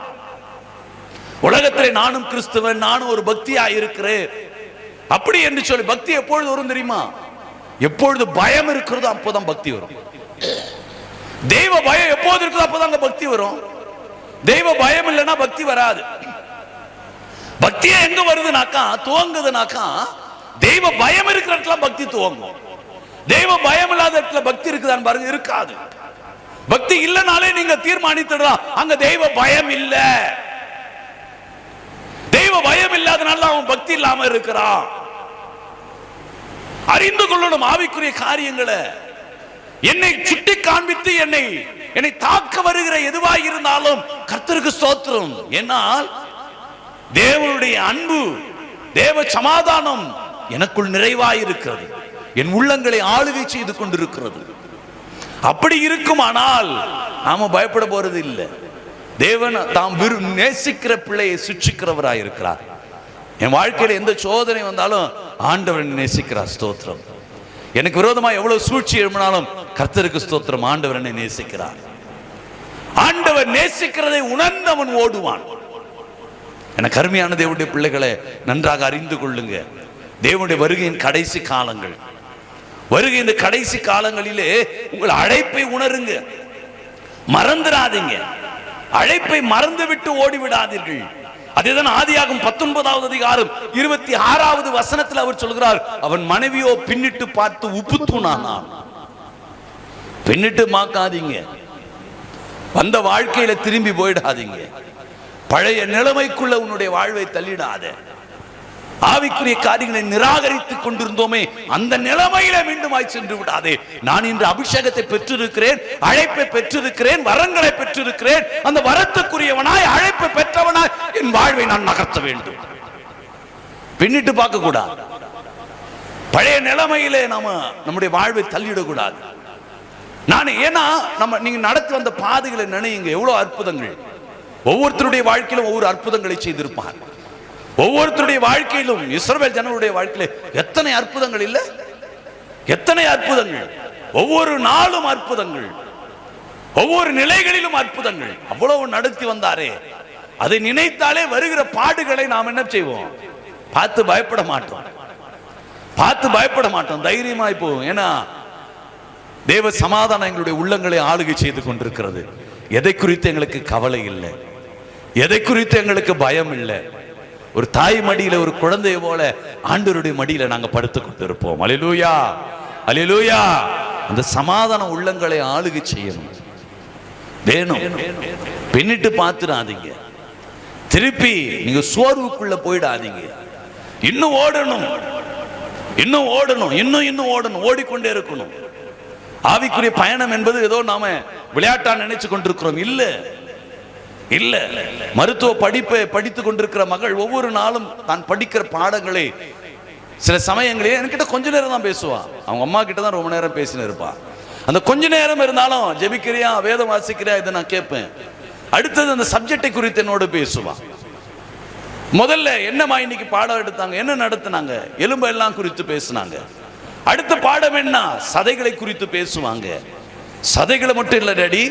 உலகத்திலே நானும் கிறிஸ்துவன், நானும் ஒரு பக்தியா இருக்கிறேன் அப்படி என்று சொல்லி பக்தி எப்பொழுது வரும் தெரியுமா? எப்பொழுது பயம் இருக்கிறதோ அப்போதான் பக்தி வரும். தெய்வ பயம் எப்போது இருக்குதோ அப்போதான் பக்தி வரும். தெய்வ பயம் இல்லைன்னா பக்தி வராது. பக்தியே எங்க வருதுனாக்கா, துவங்குதுனாக்கா, தெய்வ பயம் இருக்கிற இடத்துல பக்தி துவங்கும். தெய்வ பயம் இல்லாத இடத்துல பக்தி இருக்குதான்னு பாருங்க, இருக்காது. பக்தி இல்லைனாலே நீங்க தீர்மானித்துடலாம் அங்க தெய்வ பயம் இல்ல. தெய்வ பயம் இல்லாதனால அவன் பக்தி இல்லாம இருக்கிறான். அறிந்து கொள்ளணும் ஆவிக்குரிய காரியங்களை. என்னை சுட்டி காண்பித்து என்னை தாக்க வருகிற எதுவாக இருந்தாலும் கர்த்தருக்கு ஸ்தோத்திரம். என்னால் தேவனுடைய அன்பு, தேவ சமாதானம் எனக்குள் நிறைவாயிருக்கிறது. என் உள்ளங்களை ஆளுகை செய்து கொண்டிருக்கிறது. அப்படி இருக்குமானால் நாம பயப்பட போறது இல்லை. தேவன் தாம் நேசிக்கிற பிள்ளையை சுற்றிக்கிறவராய் இருக்கிறார். என் வாழ்க்கையில எந்த சோதனை வந்தாலும் ஆண்டவர் நேசிக்கிறார். ஸ்தோத்திரம். எனக்கு விரோதமா எவ்வளவு சூழ்ச்சி எழுப்பினாலும் கர்த்தருக்கு ஸ்தோத்திரம். ஆண்டவர் என்னை நேசிக்கிறார். ஆண்டவர் நேசிக்கிறதை உணர்ந்தவன் ஓடுவான். எனக்கு அருமையான தேவனுடைய பிள்ளைகளை நன்றாக அறிந்து கொள்ளுங்க. தேவனுடைய வருகையின் கடைசி காலங்கள், வருகை இந்த கடைசி காலங்களிலே உங்கள் அழைப்பை உணருங்க. மறந்துடாதீங்க. அழைப்பை மறந்துவிட்டு ஓடிவிடாதீர்கள். அதேதான் ஆதியாகமம் 19வது அதிகாரம் 26வது வசனத்தில் அவர் சொல்கிறார், அவன் மனைவியோ பின்னிட்டு பார்த்து உப்பு தூணானான். பின்னிட்டு பார்க்காதீங்க, வந்த வாழ்க்கையில திரும்பி போயிடாதீங்க, பழைய நிலைமைக்குள்ள உன்னுடைய வாழ்வை தள்ளிடாத. ஆவிக்குரிய காரியங்களை நிராகரித்துக் கொண்டிருந்தோமே அந்த நிலைமையில மீண்டும் சென்று விடாதே. நான் இன்று அபிஷேகத்தை பெற்றிருக்கிறேன், அழைப்பை பெற்றிருக்கிறேன், வரங்களை பெற்றிருக்கிறேன், அந்த வரத்துக்குரியவனாய் அழைப்பை பெற்றவனாய் என் வாழ்வை நான் நகர்த்த வேண்டும். பின்னிட்டு பார்க்க கூடாது, பழைய நிலைமையிலே நம்முடைய வாழ்வை தள்ளிடக்கூடாது. ஏன்னா நீங்க நடத்தி வந்த பாதைகளை நினைங்க, எவ்வளவு அற்புதங்கள் ஒவ்வொருத்தருடைய வாழ்க்கையிலும் ஒவ்வொரு அற்புதங்களை செய்திருப்பார். ஒவ்வொருத்தருடைய வாழ்க்கையிலும் இஸ்ரவேல் ஜனங்களுடைய வாழ்க்கையில எத்தனை அற்புதங்கள் இல்ல, எத்தனை அற்புதங்கள், ஒவ்வொரு நாளும் அற்புதங்கள், ஒவ்வொரு நிலைகளிலும் அற்புதங்கள் அவ்வளவு நடத்தி வந்தாரே. அதை நினைத்தாலே வருகிற பாடுகளை நாம் என்ன செய்வோம், பார்த்து பயப்பட மாட்டோம், பார்த்து பயப்பட மாட்டோம், தைரியமாய் போவோம். ஏன்னா தேவ சமாதானம் எங்களுடைய உள்ளங்களை ஆளுகை செய்து கொண்டிருக்கிறது. எதை குறித்து எங்களுக்கு கவலை இல்லை, எதை குறித்து எங்களுக்கு பயம் இல்லை. ஒரு தாய் மடியில ஒரு குழந்தைய போல ஆண்டவருடைய மடியில நாங்க படுத்துக் கொண்டிருப்போம். அல்லேலூயா, அல்லேலூயா. அந்த சமாதான உள்ளங்களை ஆளுகை செய்யணும் வேணும். பின்னிட்டு பார்த்துடாதீங்க, திருப்பி நீங்க சோர்வுக்குள்ள போயிடாதீங்க. இன்னும் ஓடணும், இன்னும் ஓடணும், இன்னும் ஓடணும், ஓடிக்கொண்டே இருக்கணும். ஆவிக்குரிய பயணம் என்பது ஏதோ நாம விளையாட்டா நினைச்சு கொண்டிருக்கிறோம். இல்ல இல்ல, மருத்துவ படிப்பை படித்துக் கொண்டிருக்கிற மகள் ஒவ்வொரு நாளும் தான் படிக்கிற பாடங்களை சில சமயங்களே என்கிட்ட கொஞ்ச நேரம் தான் பேசுவா. அவங்க அம்மா கிட்ட தான் ரொம்ப நேரம் பேசினு இருப்பா. அந்த கொஞ்ச நேரம் இருந்தாலும் ஜெபிக்கிறியா, வேதம் வாசிக்கிறியா, இதை நான் கேட்பேன். அடுத்தது அந்த சப்ஜெக்டை குறித்து என்னோடு பேசுவா. முதல்ல என்னமா இன்னைக்கு பாடம் எடுத்தாங்க, என்ன நடத்தினாங்க, எலும்பு எல்லாம் குறித்து பேசினாங்க. அடுத்த பாடம் என்ன, சதைகளை குறித்து பேசுவாங்க. சதைகளை மட்டும் இல்ல டாடி,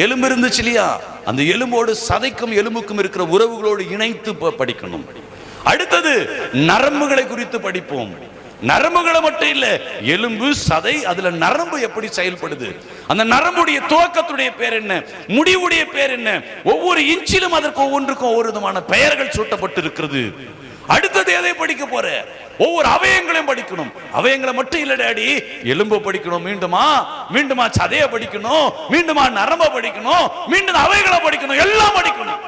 எலும்பு இருந்துச்சு இல்லையா, அந்த எலும்போடு சதைக்கும் எலும்புக்கும் இருக்கிற உறவுகளோடு இணைத்து படிக்கணும். அடுத்தது நரம்புகளை குறித்து படிப்போம். நரம்புகளை மட்டும் இல்ல, எலும்பு சதை, அதுல நரம்பு எப்படி செயல்படுது, அந்த நரம்புடைய துவக்கத்துடைய பேர் என்ன, முடிவுடைய பேர் என்ன, ஒவ்வொரு இன்ச்சிலும் அதற்கு ஒவ்வொன்றுக்கும் ஒவ்வொரு விதமான பெயர்கள் சூட்டப்பட்டு இருக்கிறது. அடுத்தது எதை படிக்க போற, ஒவ்வொரு அவயங்களையும் படிக்கணும். அவயங்களை மட்டும் இல்ல டாடி, எலும்பு படிக்கணும், மீண்டுமா சதைய படிக்கணும், மீண்டுமா நரம்ப படிக்கணும், மீண்டும் அவயங்களை படிக்கணும், எல்லாம் படிக்கணும்.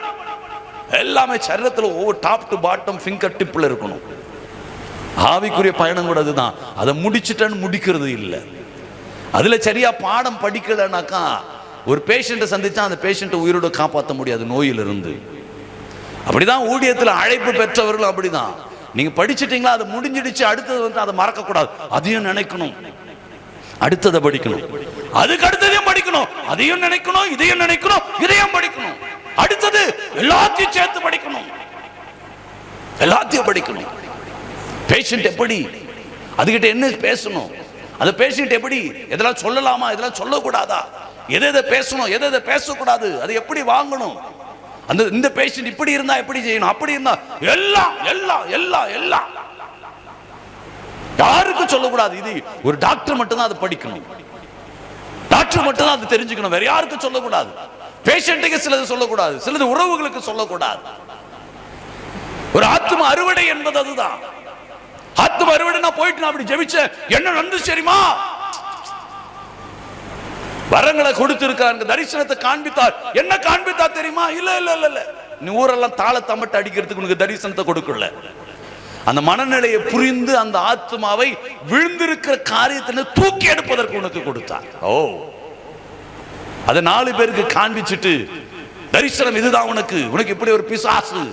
எல்லாமே சரீரத்துல ஒவ்வொரு டாப் டு பாட்டம் ஃபிங்கர் டிப்ல இருக்கணும். ஆவிக்குரிய பயணம் கூட அதுதான். அதை முடிச்சுட்டேன்னு முடிக்கிறது இல்லை. அதுல சரியா பாடம் படிக்கலனாக்கா ஒரு பேஷண்ட்டை சந்திச்சா அந்த பேஷண்ட்டை உயிரோட காப்பாற்ற முடியாது நோயிலிருந்து. அப்படிதான் ஊழியத்தில் அழைப்பு பெற்றவர்கள் அப்படிதான். நீங்க படிச்சிட்டீங்களா, அது முடிஞ்சிடுச்சு, அடுத்தது அதை மறக்க கூடாது, அதையும் நினைக்கணும், அடுத்ததை படிக்கணும், அதுக்கு அடுத்ததையும் படிக்கணும், அதையும் நினைக்கணும், இதையும் நினைக்கணும், இதையும் படிக்கணும், அடுத்தது எல்லாத்தையும் சேர்த்து படிக்கணும், எல்லாத்தையும் படிக்கணும். பேஷண்ட் எப்படி, அதுகிட்ட என்ன பேசணும், அந்த பேஷண்ட் எப்படி, எதெல்லாம் சொல்லலாமா, எதெல்லாம் சொல்லக்கூடாதா, எதை பேசணும், எதை பேசக்கூடாது, அது எப்படி வாங்கணும், அந்த இந்த பேஷண்ட் இப்படி இருந்தா எப்படி செய்யணும், அப்படி இருந்தா எல்லாம் எல்லாம் எல்லாம் எல்லாம் யாருக்கும் சொல்லக்கூடாது. இது ஒரு டாக்டர் மட்டும் தான் அதை படிக்கணும், டாக்டர் மட்டும் தான் அதை தெரிஞ்சுக்கணும், வேற யாருக்கும் சொல்லக்கூடாது. பேஷண்ட்டுக்கு சிலது சொல்லக்கூடாது, சிலது உறவுகளுக்கு சொல்லக்கூடாது. ஒரு ஆத்ம அறுவடை என்பது அதுதான். ஆத்ம அறுவடை நான் போயிட்டு நான் அப்படி ஜெபிச்ச என்ன நடந்துச்சு தெரியுமா, வரங்களை கொடுத்திருக்காங்க, தரிசனத்தை காண்பித்தார், என்ன காண்பித்தார் தெரியுமா, இல்ல இல்ல இல்ல இல்ல, நீ ஊரெல்லாம் தாள தம்பட்டு அடிக்கிறதுக்கு உனக்கு தரிசனத்தை கொடுக்கல. அந்த மனநிலையை புரிந்து அந்த ஆத்மாவை விழுந்திருக்கிற காரியத்தை தூக்கி எடுப்பதற்கு உனக்கு கொடுத்தார். ஓ, அதை 4 பேருக்கு காண்பிச்சுட்டு தரிசனம் இதுதான் உனக்கு, உனக்கு இப்படி ஒரு பிசாசு,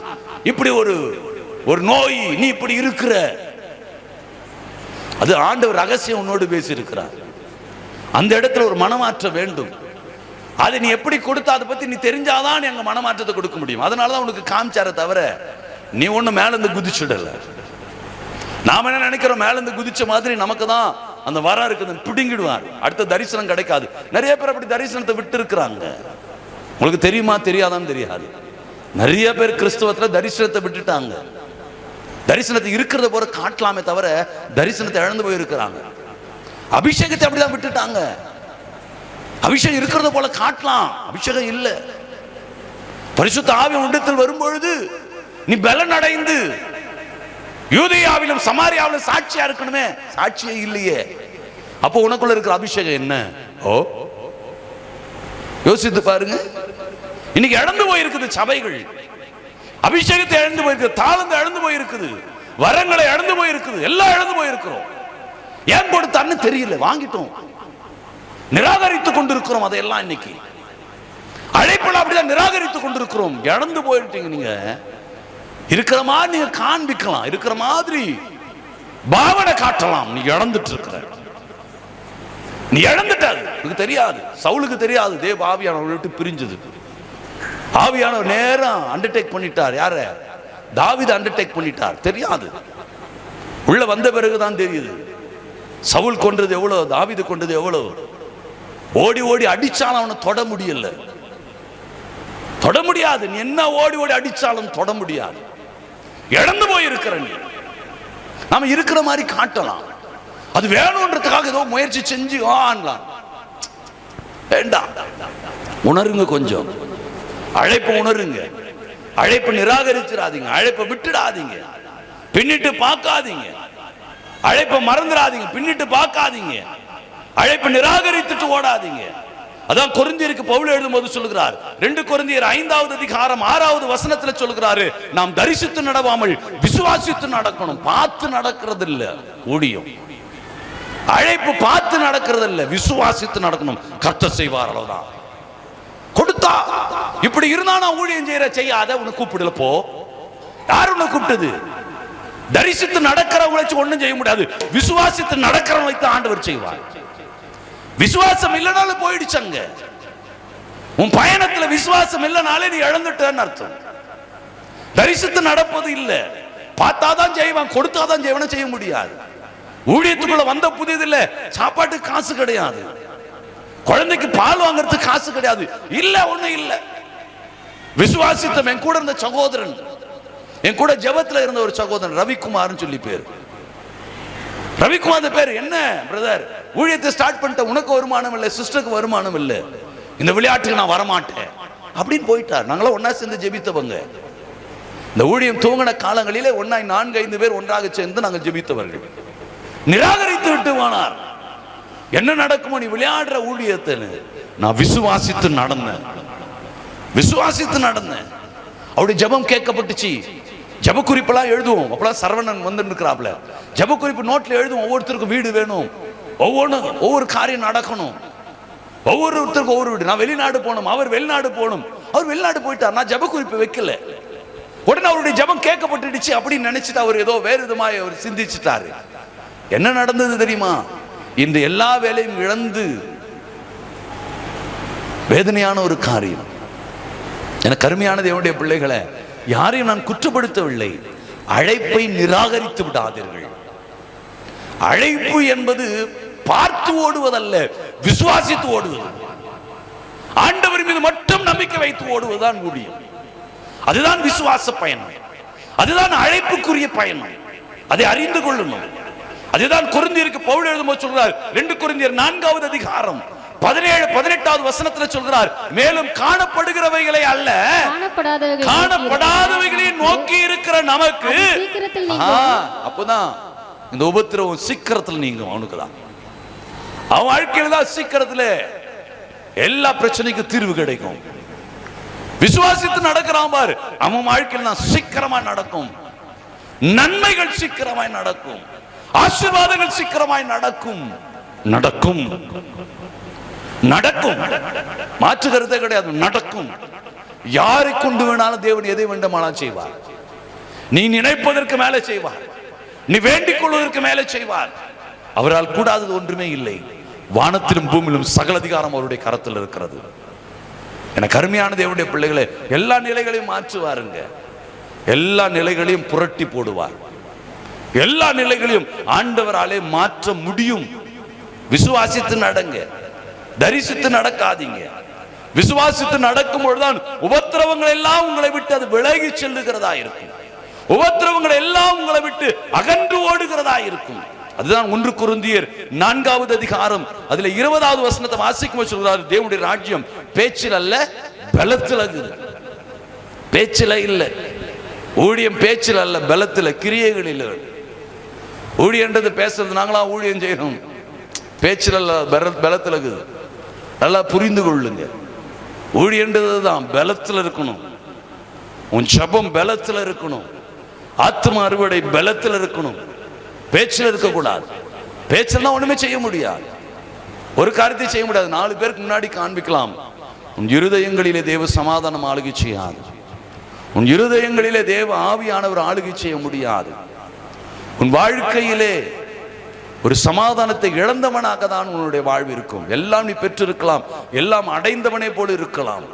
இப்படி ஒரு நோய், நீ இப்படி இருக்கிற, அது ஆண்டவர் ரகசியம் உன்னோடு பேசி இருக்கிறார். அந்த இடத்துல ஒரு மனமாற்றம் வேண்டும். அதை நீ எப்படி கொடுத்தா அதை பத்தி நீ தெரிஞ்சாதான் எங்க மனமாற்றத்தை கொடுக்க முடியும். அதனாலதான் உனக்கு காமிச்சார தவிர நீ ஒண்ணு மேல இருந்து குதிச்சுடல. நாம என்ன நினைக்கிறோம், மேல இருந்து குதிச்ச மாதிரி நமக்கு தான் அந்த வரம் இருக்குது, பிடுங்கிடுவார், அடுத்த தரிசனம் கிடைக்காது. நிறைய பேர் அப்படி தரிசனத்தை விட்டு இருக்கிறாங்க. உங்களுக்கு தெரியுமா தெரியாதான்னு தெரியாது. நிறைய பேர் கிறிஸ்தவத்துல தரிசனத்தை விட்டுட்டாங்க. தரிசனத்தை இருக்கிறத போற காட்டலாமே தவிர தரிசனத்தை இழந்து போயிருக்கிறாங்க. அபிஷேகத்தை அப்படிதான் விட்டுட்டாங்க. அபிஷேகம் இருக்கிறத போல காட்டலாம், அபிஷேகம் இல்ல. பரிசுத்த ஆவி உன்னிடத்தில் வரும்பொழுது நீ பலன் அடைந்து யூதேயாவிலும் சமாரியாவிலும் சாட்சியா இருக்கணுமே. சாட்சியே இல்லையே. அப்போ உனக்குள்ள இருக்கிற அபிஷேகம் என்ன? ஓ, யோசித்து பாருங்க. இன்னைக்கு இழந்து போயிருக்குது சபைகள். அபிஷேகத்தை இழந்து போயிருக்குது, தாளந்து இழந்து போயிருக்குது, வரங்களை இழந்து போயிருக்குது, எல்லாம் இழந்து போயிருக்கிறோம். ஏன் கொடுத்தான்னு தெரியல, வாங்கிட்டோம், நிராகரித்துக் கொண்டிருக்கிறோம். அதையெல்லாம் இன்னைக்கு அழைப்புல அப்படிதான் நிராகரித்துக் கொண்டிருக்கிறோம். இழந்து போயிட்டீங்க. நீங்க இருக்கிற மாதிரி நீங்க காண்பிக்கலாம், இருக்கிற மாதிரி பாவனை காட்டலாம். நீ இழந்துட்டு இருக்கிற, நீ இழந்துட்டாரு. உனக்கு தெரியாது, சவுலுக்கு தெரியாது தேவ ஆவியானவர் விட்டு பிரிஞ்சது. ஆவியானவர் நேரம் அண்டர்டேக் பண்ணிட்டார். யார? தாவீது அண்டர்டேக் பண்ணிட்டார். தெரியாது, உள்ள வந்த பிறகுதான் தெரியுது. சவுல் கொன்றது எவ்வளவு, தாவீது கொன்றது எவ்வளவு. ஓடி ஓடி அடிச்சாலும் அவனை தொட முடியல, தொட முடியாது. நீ என்ன ஓடி ஓடி அடிச்சாலும் தொட முடியாது. இழந்து போயிருக்கிற நீ. நாம இருக்கிற மாதிரி காட்டலாம், அது வேணும்ன்றதுக்காக ஏதோ முயற்சி செஞ்சு ஆனலாம். வேண்டாம், உணருங்க, கொஞ்சம் அழைப்பு உணருங்க. அழைப்பு நிராகரிச்சிடாதீங்க, அழைப்பை விட்டுடாதீங்க, பின்னிட்டு பார்க்காதீங்க. அழைப்பை மறந்துடாதீங்க, பின்னிட்டு பார்க்காதீங்க. அழைப்பை நிராகரித்துட்டு ஓடாதீங்க. அதான் கொரிந்தியருக்கு பவுல் எழுதும்போது சொல்லுகிறார், 2 கொரிந்தியர் 5வது அதிகாரம் 6வது வசனத்துல சொல்லுகிறாரு, நாம் தரிசித்து நடவாமல் விசுவாசித்து நடக்கணும். பார்த்து நடக்கிறது இல்ல ஊழியம். அழைப்பு பார்த்து நடக்கிறது இல்ல, விசுவாசித்து நடக்கணும். கர்த்தர் செய்வார், அவ்வளவுதான். கொடுத்தா இப்படி இருந்தா நான் ஊழியம் செய்யாத, உன்னை கூப்பிடல போ. யார் உன்னை கூப்பிட்டது? தரிசித்து நடக்கிறவங்களை ஒண்ணும் செய்ய முடியாது. விசுவாசித்து நடக்கிறவங்களை ஆண்டவர் செய்வார். விசுவாசம் இல்லைனாலும் போயிடுச்சாங்க. உன் பயணத்துல விசுவாசம் இல்லைனாலே நீ இழந்துட்டேன்னு அர்த்தம். தரிசித்து நடப்பது இல்ல, பார்த்தாதான் செய்வான், கொடுத்தாதான் செய்வன செய்ய முடியாது. ஊழியத்துக்குள்ள வந்த புதியதில்ல, சாப்பாட்டுக்கு காசு கிடையாது, குழந்தைக்கு பால் வாங்குறதுக்கு காசு கிடையாது, இல்ல ஒண்ணு இல்ல. விசுவாசித்த என் கூட இருந்த சகோதரன், என் கூட ஜெபத்துல இருந்த ஒரு சகோதரன் ரவிக்குமார்னு சொல்லி பேர். ரவிக்குமார் பேர். என்ன பிரதர், ஊழியத்தை ஸ்டார்ட் பண்ணிட்ட, உனக்கு வருமானம் இல்லை, சிஸ்டருக்கு வருமானம் இல்லை, இந்த விளையாட்டுக்கு நான் வரமாட்டேன் அப்படின்னு போயிட்டார். நாங்களாம் ஒன்னா சேர்ந்து ஜெபித்தவங்க. இந்த ஊழியம் தூங்கின காலங்களிலே ஒன்னாய் 4-5 பேர் ஒன்றாக சேர்ந்து நாங்கள் ஜெபித்தவர்கள். நிராகரித்து விட்டு போனார். என்ன நடக்குமோ, நீ விளையாடுற ஊழியத்தை நான் விசுவாசித்து நடந்தேன், விசுவாசித்து நடந்தேன். அவருடைய ஜெபம் கேட்கப்பட்டுச்சு. ஜெப குறிப்பெல்லாம் எழுதுவோம். அப்பெல்லாம் சரவணன் வந்து இருக்கிறாப்ல, ஜெப குறிப்பு நோட்ல எழுதுவோம். ஒவ்வொருத்தருக்கும் வீடு வேணும், ஒவ்வொரு காரியம் நடக்கணும், ஒவ்வொருத்தருக்கும் ஒவ்வொரு வீடு. நான் வெளிநாடு போகணும், அவர் வெளிநாடு போகணும். அவர் வெளிநாடு போயிட்டார், நான் ஜெப குறிப்பு வைக்கல. உடனே அவருடைய ஜெபம் கேட்கப்பட்டுடுச்சு அப்படின்னு நினைச்சிட்டு அவர் ஏதோ வேறு விதமாக அவர் சிந்திச்சிட்டாரு. என்ன நடந்தது தெரியுமா? இந்த எல்லா வேலையும் இழந்து வேதனையான ஒரு காரியம். எனக்கு அருமையான தேவனுடைய பிள்ளைகளை, யாரையும் நான் குற்றப்படுத்தவில்லை. அழைப்பை நிராகரித்து விடாதீர்கள். அழைப்பு என்பது பார்த்து ஓடுவதல்ல, விசுவாசித்து ஓடுவது. ஆண்டவர் மீது மட்டும் நம்பிக்கை வைத்து ஓடுவதுதான் ஊழியம். அதுதான் விசுவாச பயணம், அதுதான் அழைப்புக்குரிய பயணம். அதை அறிந்து கொள்ளணும். அதுதான் கொரிந்தியருக்கு பவுல் எழுதும்போது சொல்றார், 2 கொரிந்தியர் 4வது அதிகாரம் 17-18வது வசனத்துல சொல்கிறார், மேலும் காணப்படுகிறவைகளை அல்ல, காணப்படாதவைகளை நோக்கி இருக்கிற நமக்கு. அப்பதான் இந்த உபத்திரவம் சீக்கிரத்தில் நீங்கும். அவனுக்குதான், அவன் வாழ்க்கையில தான் சீக்கிரத்துல எல்லா பிரச்சனைக்கும் தீர்வு கிடைக்கும். விசுவாசித்து நடக்கிறான் பாரு, அவன் வாழ்க்கையில் தான் சீக்கிரமா நடக்கும். நன்மைகள் சீக்கிரமாய் நடக்கும், ஆசீர்வாதங்கள் சீக்கிரமாய் நடக்கும். நடக்கும் நடக்கும், மாற்று கருத்தே கிடையாது. நடக்கும். யாரை கொண்டு வேணாலும் தேவன் எதை வேண்டுமானாலும் செய்வார். நீ நினைப்பதற்கு மேலே செய்வார், நீ வேண்டிக் கொள்வதற்கு மேலே செய்வார். அவரால் கூடாதது ஒன்றுமே இல்லை. வானத்திலும் பூமியிலும் சகல அதிகாரம் அவருடைய கரத்தில் இருக்கிறது. எனக்கு அருமையான தேவனுடைய பிள்ளைகளை, எல்லா நிலைகளையும் மாற்றுவாருங்க. எல்லா நிலைகளையும் புரட்டி போடுவார். எல்லா நிலைகளையும் ஆண்டவராலே மாற்ற முடியும். விசுவாசித்து நடங்க, தரிசித்து நடக்காதீங்க. விசுவாசித்து நடக்கும் பொழுதுதான் உபத்திரவங்கள் எல்லாம் உங்களை விட்டு அது விலகி செல்லுகிறதா இருக்கும். உபத்திரவங்கள் எல்லாம் உங்களை விட்டு அகன்று ஓடுகிறதா இருக்கும். அதுதான் 1 கொரிந்தியர் 4வது அதிகாரம் அதுல 20வது வசனத்தை வாசிக்கும் சொல்றாரு, தேவனுடைய ராஜ்யம் பேச்சில் அல்ல பலத்தில் இருக்குது. பேச்சில் இல்லை. ஊழியம் பேச்சில் அல்ல, பலத்தில், கிரியைகளில். ஊழியன்றது பேசுறது, நாங்களா ஊழியம் செய்யணும், பேச்சில் அல்ல, பலத்தில் இருக்குது. நல்லா புரிந்து கொள்ளுங்க. ஊழியன்றது தான் பலத்தில் இருக்கணும். உன் ஜெபம் பலத்தில் இருக்கணும். ஆத்ம அறுவடை பலத்தில் இருக்கணும். பேச்சில் இருக்கக்கூடாது. பேச்சில் ஒண்ணுமே செய்ய முடியாது. ஒரு காரியத்தை செய்ய முடியாது. 4 பேருக்கு முன்னாடி காண்பிக்கலாம். உன் இருதயங்களிலே தேவ சமாதானம் ஆளுகை செய்யாது. உன் இருதயங்களிலே தேவ ஆவியானவர் ஆளுகை செய்ய முடியாது. உன் வாழ்க்கையிலே ஒரு சமாதானத்தை இழந்தவனாக தான் உன்னுடைய வாழ்வு இருக்கும். எல்லாம் நீ பெற்றிருக்கலாம், எல்லாம் அடைந்தவனே போல இருக்கலாம்,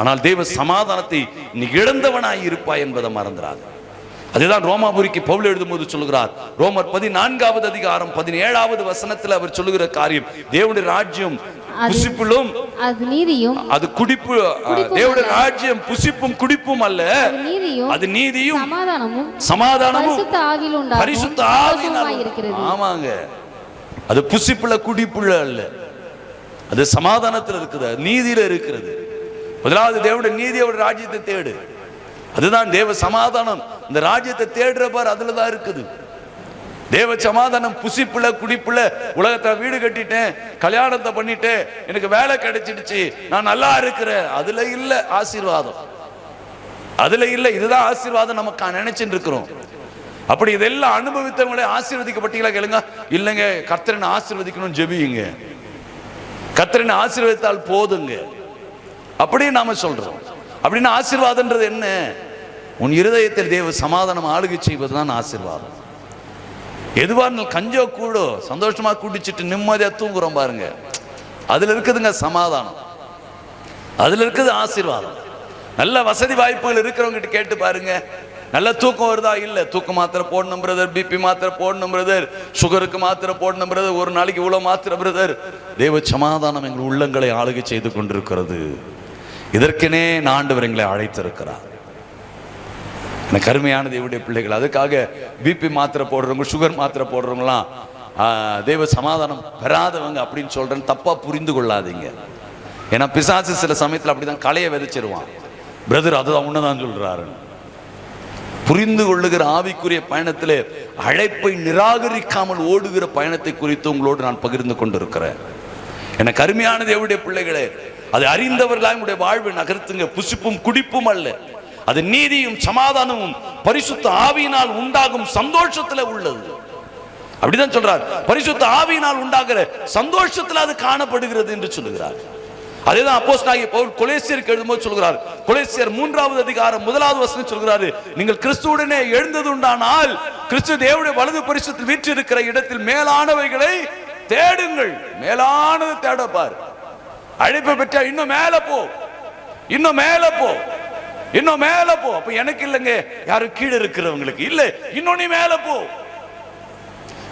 ஆனால் தேவ சமாதானத்தை நீ இழந்தவனாய் இருப்பாய் என்பதை மறந்துடாது. அதுதான் ரோமாபுரிக்கு பவுல் எழுதும்போது சொல்லுகிறார். ரோமர் 14வது அதிகாரம் 17வது வசனத்தில் அவர் சொல்லுகிற காரியம், தேவனுடைய ராஜ்யம் புசிப்பிலும் அது நீதியும், அது குடிப்பு. தேவனுடைய ராஜ்யம் புசிப்பும் குடிப்பும் அல்ல, அது நீதியும் சமாதானமும் பரிசுத்த ஆவியினாலும் இருக்கிறது. ஆமாங்க, அது புசிப்புல குடிப்புல அல்ல, அது சமாதானத்தில் இருக்குது, நீதியில இருக்கிறது. முதலாவது தேவனுடைய நீதி, அவருடைய ராஜ்யத்தை தேடு. அதுதான் தேவ சமாதானம். இந்த ராஜ்யத்தை தேடுற பார், அதுலதான் இருக்குது தேவ சமாதானம். புசிப்புல குடிப்புல, உலகத்துல வீடு கட்டிட்டேன், கல்யாணத்தை பண்ணிட்டேன், எனக்கு வேலை கிடைச்சிடுச்சு, நான் நல்லா இருக்கிறேன், அதுல இல்ல ஆசீர்வாதம், அதுல இல்ல. இதுதான் ஆசீர்வாதம் நமக்கு நினைச்சுட்டு இருக்கிறோம். அப்படி இதெல்லாம் அனுபவித்தவங்களே ஆசீர்வதிக்கப்பட்டீங்களா கேளுங்க. இல்லைங்க, கர்த்தரை ஆசீர்வதிக்கணும், ஜெபியுங்க, கர்த்தரை ஆசீர்வதித்தால் போதுங்க அப்படின்னு நாம சொல்றோம். அப்படின்னு ஆசீர்வாதம்ன்றது என்ன? உன் இருதயத்தில் தேவ சமாதானம் ஆளுகை செய்வதுதான் ஆசீர்வாதம். எதுவா கஞ்சோ கூடோ சந்தோஷமா குடிச்சிட்டு நிம்மதியா தூங்குறோம் பாருங்க, அதுல இருக்குதுங்க சமாதானம், அதுல இருக்குது ஆசீர்வாதம். நல்ல வசதி வாய்ப்புகள் இருக்கிறவங்க கிட்ட கேட்டு பாருங்க, நல்ல தூக்கம் வருதா? இல்ல. தூக்கம் மாத்திரை போடணும் பிரதர், பிபி மாத்திரை போடணும் பிரதர், சுகருக்கு மாத்திரை போடணும் பிரதர், ஒரு நாளைக்கு இவ்வளவு மாத்திரை பிரதர். தேவ சமாதானம் எங்கள் உள்ளங்களை ஆளுகை செய்து கொண்டிருக்கிறது. இதற்கெனே ஆண்டவர் எங்களை அழைத்திருக்கிறார். எனக்கு அருமையான தேவனுடைய பிள்ளைகள், அதுக்காக பிபி மாத்திரை போடுறவங்க, சுகர் மாத்திரை போடுறவங்களாம் தேவ சமாதானம் பெறாதவங்க அப்படின்னு சொல்றேன்னு தப்பா புரிந்து கொள்ளாதீங்க. ஏன்னா பிசாசு சில சமயத்தில் அப்படிதான் களைய விதைச்சிருவான். பிரதர் அதுதான் உன்னதான் சொல்றாரு. புரிந்து கொள்ளுகிற ஆவிக்குரிய பயணத்திலே அழைப்பை நிராகரிக்காமல் ஓடுகிற பயணத்தை குறித்து உங்களோடு நான் பகிர்ந்து கொண்டிருக்கிறேன். எனக்கு அருமையான தேவனுடைய பிள்ளைகளே, அதை அறிந்தவர்களாக உங்களுடைய வாழ்வை நகர்த்துங்க. புசிப்பும் குடிப்பும் அல்ல, அது நீதியும் சமாதானமும் பரிசுத்த ஆவியினால் உண்டாகும் சந்தோஷத்துல உள்ளது. அப்படிதான் சொல்றார். பரிசுத்த ஆவியினால் உண்டாகிற சந்தோஷத்துல அது காணப்படுகிறது என்று சொல்லுகிறார். அதேதான் அப்போஸ்தலனாகிய பவுல் கொலோசியருக்கு எழுதும்போது சொல்கிறார். கொலோசியர் 3வது அதிகாரம் 1வது வசனம் சொல்கிறாரு, நீங்கள் கிறிஸ்துவுடனே எழுந்தது உண்டானால் கிறிஸ்து தேவனுடைய வலது பரிசுத்தில் வீற்றிருக்கிற இடத்தில் மேலானவைகளை தேடுங்கள். மேலானது தேடப்பார். அழைப்பு பெற்ற இன்னும் மேல போ, இன்னும் மேல போ, இன்னும் மேல போ. அப்ப எனக்கு இல்லைங்க, யாரும் கீழே இருக்கிறவங்களுக்கு இல்ல, இன்னும் நீ மேல போ.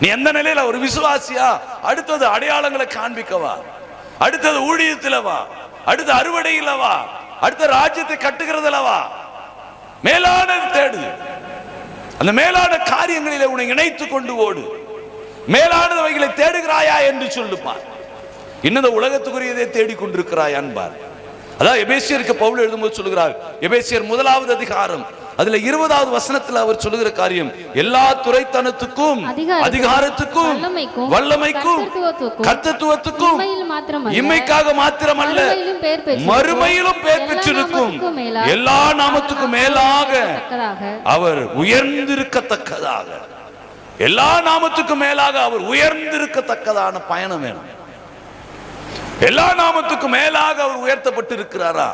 நீ எந்த நிலையில ஒரு விசுவாசியா? அடுத்தது அடையாளங்களை காண்பிக்கவா, அடுத்தது ஊழியத்துல வா, அடுத்த அறுவடையில வா, அடுத்த ராஜ்யத்தை கட்டுகிறதுல வா. மேலானது தேடு. அந்த மேலான காரியங்களிலே உன்னை இணைத்து கொண்டு ஓடு. மேலானவைகளை தேடுகிறாயா என்று சொல்லுப்பார். இன்னும் உலகத்துக்குரியதை தேடிக்கொண்டிருக்கிறாய் அன்பார். அதான் எபேசியருக்கு பவுல் எழுதும்போது சொல்லுகிறார். எபேசியர் 1வது அதிகாரம் அதுல 20வது வசனத்தில் அவர் சொல்லுகிற காரியம், எல்லா துரைத்தனத்துக்கும் அதிகாரத்துக்கும் வல்லமைக்கும் கர்த்தத்துவத்துக்கும் இம்மைக்காக மாத்திரமல்ல மறுமையிலும் பெயர் பெற்றிருக்கும் எல்லா நாமத்துக்கும் மேலாக அவர் உயர்ந்திருக்கத்தக்கதாக, எல்லா நாமத்துக்கும் மேலாக அவர் உயர்ந்திருக்கத்தக்கதான பயணம் வேணும். எல்லா நாமத்துக்கும் மேலாக அவர் உயர்த்தப்பட்டிருக்கிறாரா?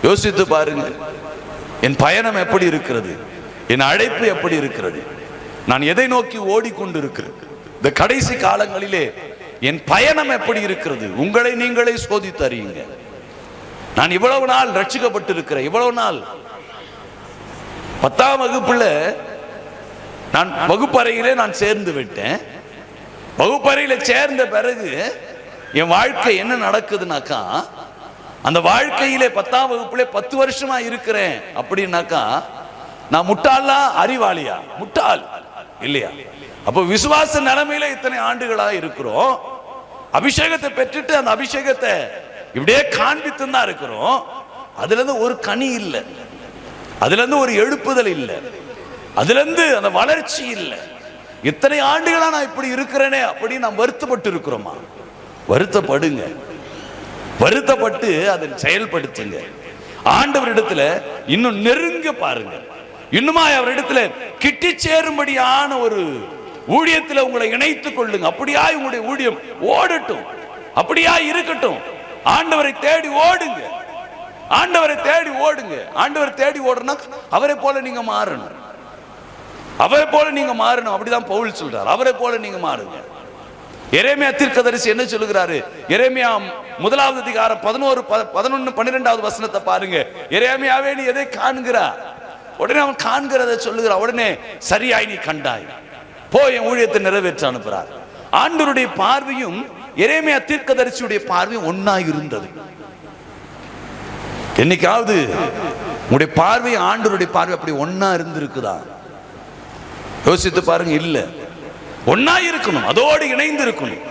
யோசித்து பாருங்க. என் பயணம் எப்படி இருக்கிறது? என் அழைப்பு எப்படி இருக்கிறது? நான் எதை நோக்கி ஓடிக்கொண்டிருக்கிறேன்? இந்த கடைசி காலங்களிலே என் பயணம் எப்படி இருக்கிறது? உங்களை நீங்களே சோதித்து அறியுங்க. நான் இவ்வளவு நாள் ரட்சிக்கப்பட்டிருக்கிறேன். இவ்வளவு நாள் 10ஆம் வகுப்புல நான் வகுப்பறையிலே நான் சேர்ந்து விட்டேன். வகுப்பறையில சேர்ந்த பிறகு என் வாழ்க்கை என்ன நடக்குதுனாக்கா, அந்த வாழ்க்கையிலே 10ஆம் வகுப்புல 10 வருஷமா இருக்கிறேன் அப்படின்னாக்கா, நான் முட்டாளா அறிவாளியா? முட்டாள் இல்லையா? அப்போ விசுவாச நிலைமையில இத்தனை ஆண்டுகளா இருக்கிறோம். அபிஷேகத்தை பெற்றுட்டு அந்த அபிஷேகத்தை இப்படியே காண்பித்து தான் இருக்கிறோம். அதுல இருந்து ஒரு கனி இல்லை, அதுல இருந்து ஒரு எழுப்புதல் இல்லை, அதுல இருந்து அந்த வளர்ச்சி இல்லை. இத்தனை ஆண்டுகளா நான் இப்படி இருக்கிறேனே அப்படின்னு நாம் வருத்தப்பட்டு இருக்கிறோமா? வருத்தப்படுங்க, வருத்தப்பட்டு அதை செயல்படுத்துங்க. ஆண்டவரிடத்துல இன்னும் நெருங்க பாருங்க, இன்னுமா அவரிடத்துல கிட்டி சேரும்படியான ஒரு ஊழியத்தில் உங்களை இணைத்துக் கொள்ளுங்க. அப்படியா உங்களுடைய ஊழியம் ஓடட்டும், அப்படியா இருக்கட்டும். ஆண்டவரை தேடி ஓடுங்க, ஆண்டவரை தேடி ஓடுங்க. ஆண்டவர் தேடி ஓடுனா அவரை போல நீங்க மாறணும், அவரை போல நீங்க மாறணும். அப்படிதான் பவுல் சொல்றார், அவரை போல நீங்க மாறுங்க. எரேமியா தீர்க்கதரிசி என்ன சொல்லுகிறாரு? எரேமியா 1வது அதிகாரம் 11, 11, 12வது வசனத்தை பாருங்க. எரேமியாவே நீ எதை காண்கிறா? உடனே அவன் காண்கிறத சொல்லுகிறான். உடனே சரியாய் நீ கண்டாய், போய் என் ஊழியத்தை நிறைவேற்ற அனுப்புறார். ஆண்டவருடைய பார்வையும் எரேமியா தீர்க்கதரிசியுடைய பார்வையும் ஒன்னா இருந்தது. என்னைக்காவது உங்களுடைய பார்வை ஆண்டவருடைய பார்வை அப்படி ஒன்னா இருந்திருக்குதா? யோசித்து பாருங்க. இல்ல, ஒன்னா இருக்கணும், அதோடு இணைந்து இருக்கணும்,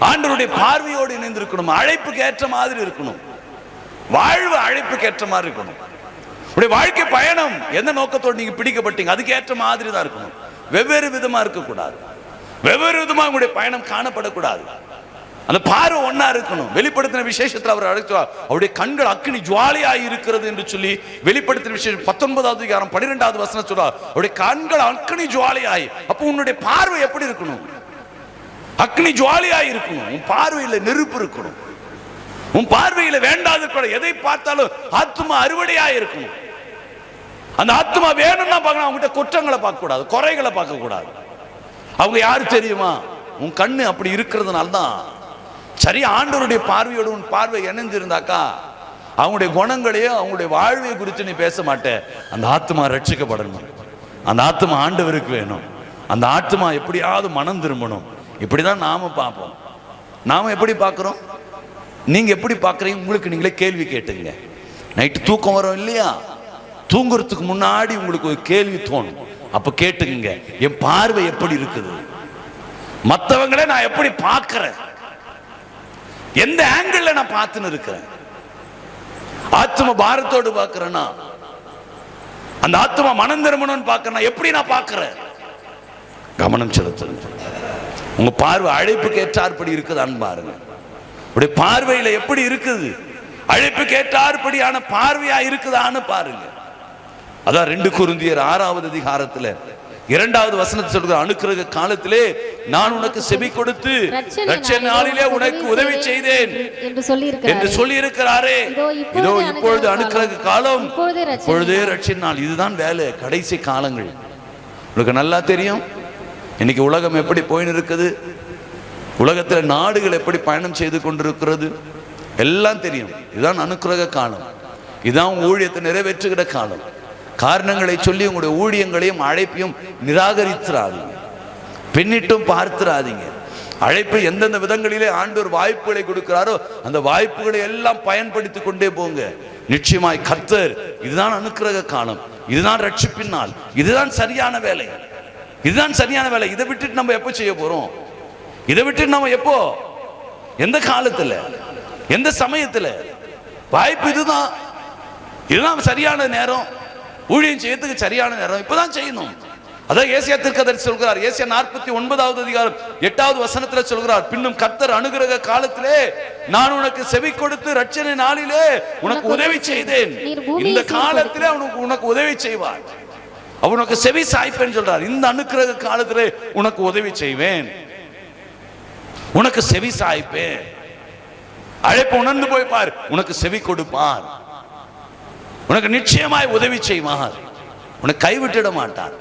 ஆண்டவருடைய பார்வையோடு இணைந்து இருக்கணும், அழைப்புக்கு ஏற்ற மாதிரி இருக்கணும், வாழ்வு அழைப்புக்கு ஏற்ற மாதிரி இருக்கணும். உடைய வாழ்க்கை பயணம் எந்த நோக்கத்தோடு நீங்க பிடிக்கப்பட்டீங்க அதுக்கு ஏற்ற மாதிரி தான் இருக்கணும். வெவ்வேறு விதமா இருக்கக்கூடாது, வெவ்வேறு விதமா உங்களுடைய பயணம் காணப்படக்கூடாது. அந்த பார்வை ஒன்னா இருக்கணும். வெளிப்படுத்தின விசேஷத்தில் அவர் அழைத்தார், அவருடைய கண்கள் அக்கினி ஜுவாலையாய் இருக்கிறது என்று சொல்லி வெளிப்படுத்தின விசேஷம் 19வது அதிகாரம் 12வது வசனம் சொல்றார், அவருடைய கண்கள் அக்கினி ஜுவாலையாய். அப்போ உன்னுடைய பார்வை எப்படி இருக்கணும்? அக்கினி ஜுவாலையாய் இருக்கணும். உன் பார்வையில நெருப்பு இருக்கணும், உன் பார்வையில வேண்டாத கூட எதை பார்த்தாலும் ஆத்மா அறுவடையாய் இருக்கணும். அந்த ஆத்மா வேணும்னா பார்க்கணும். அவங்ககிட்ட குற்றங்களை பார்க்க கூடாது, குறைகளை பார்க்க கூடாது. அவங்க யாரு தெரியுமா? உன் கண்ணு அப்படி இருக்கிறதுனால தான். சரி, ஆண்டவருடைய பார்வையோடு உன் பார்வை இணைஞ்சிருந்தாக்கா அவங்களுடைய குணங்களையும் அவங்களுடைய வாழ்வை குறித்து நீ பேச மாட்டே. அந்த ஆத்மா ரட்சிக்கப்படணும், அந்த ஆத்மா ஆண்டவருக்கு வேணும், அந்த ஆத்மா எப்படியாவது மனம் திரும்பணும். இப்படிதான் நாம பார்ப்போம். நாம எப்படி பார்க்கிறோம்? நீங்க எப்படி பார்க்கறீங்க? உங்களுக்கு நீங்களே கேள்வி கேட்டுங்க. நைட்டு தூக்கம் வரும் இல்லையா? தூங்குறதுக்கு முன்னாடி உங்களுக்கு ஒரு கேள்வி தோணும். அப்ப கேட்டுங்க, என் பார்வை எப்படி இருக்குது? மற்றவங்களே நான் எப்படி பார்க்கிறேன்? எந்த ஆங்கிள் நான் பார்த்துன்னு இருக்கிறேன்? ஆத்ம பாரத்தோடு பார்க்கிறேன்னா, அந்த ஆத்மா மனம் திரும்பணும்னு பார்க்கிறேன், எப்படி நான் பார்க்கிறேன்? கவனம் செலுத்துங்க. உங்க பார்வை அழைப்புக்கு ஏற்றாற்படி இருக்குதான்னு பாருங்க. உடைய பார்வையில எப்படி இருக்குது? அழைப்புக்கு ஏற்றாற்படியான பார்வையா இருக்குதான்னு பாருங்க. அதான் 2 கொரிந்தியர் 6வது அதிகாரத்துல 2வது வசனத்தை சொல்கிற, அனுக்கிரக காலத்திலே நான் உனக்கு செவி கொடுத்து ரட்சணை நாளிலே உனக்கு உதவி செய்தேன் என்று சொல்லி இருக்கிறாரே. இதோ இப்பொழுது அனுக்கிரக காலம், இப்பொழுதே ரட்சணை நாள். இதுதான் வேலை, கடைசி காலங்கள். உங்களுக்கு நல்லா தெரியும் இன்னைக்கு உலகம் எப்படி போயின்னு இருக்குது, உலகத்தில் நாடுகள் எப்படி பயணம் செய்து கொண்டிருக்கிறது, எல்லாம் தெரியும். இதுதான் அனுக்கிரக காலம், இதுதான் ஊழியத்தை நிறைவேற்றுகிற காலம். காரணங்களை சொல்லி உங்களுடைய ஊழியங்களையும் அழைப்பையும் நிராகரித்துறாதீங்க, பின்னிட்டும் பார்த்துறாதீங்க. அழைப்பு எந்தெந்த விதங்களிலே ஆண்டவர் வாய்ப்புகளை கொடுக்கிறாரோ அந்த வாய்ப்புகளை எல்லாம் பயன்படுத்தி கொண்டே போங்க. நிச்சயமாய் கர்த்தர், இதுதான் அனுக்கிரக காலம், இதுதான் ரட்சிப்பின் நாள், இதுதான் சரியான வேலை, இதுதான் சரியான வேலை. இதை விட்டுட்டு நம்ம எப்போ செய்ய போறோம்? இதை விட்டுட்டு நம்ம எப்போ, எந்த காலத்துல, எந்த சமயத்துல? வாய்ப்பு இதுதான், இதுதான் சரியான நேரம், ஊழியம் செய்யறதுக்கு சரியான நேரம், இப்பதான் செய்யணும். அதான் ஏசியா தீர்க்கதரிசி சொல்கிறார். ஏசியா 49வது அதிகாரம் 8வது வசனத்துல சொல்கிறார், பின்னும் கர்த்தர் அனுக்கிரக காலத்திலே நான் உனக்கு செவி கொடுத்து ரட்சணை நாளிலே உனக்கு உதவி செய்தேன். இந்த காலத்திலே உனக்கு உதவி செய்வார், அவனுக்கு செவி சாய்ப்பேன் சொல்றார். இந்த அனுக்கிரக காலத்திலே உனக்கு உதவி செய்வேன், உனக்கு செவி சாய்ப்பேன். அழைப்பு உணர்ந்து போய் பார், உனக்கு செவி கொடுப்பார், உனக்கு நிச்சயமாய் உதவி செய்வார், உனக்கு கைவிட்டிட மாட்டார்.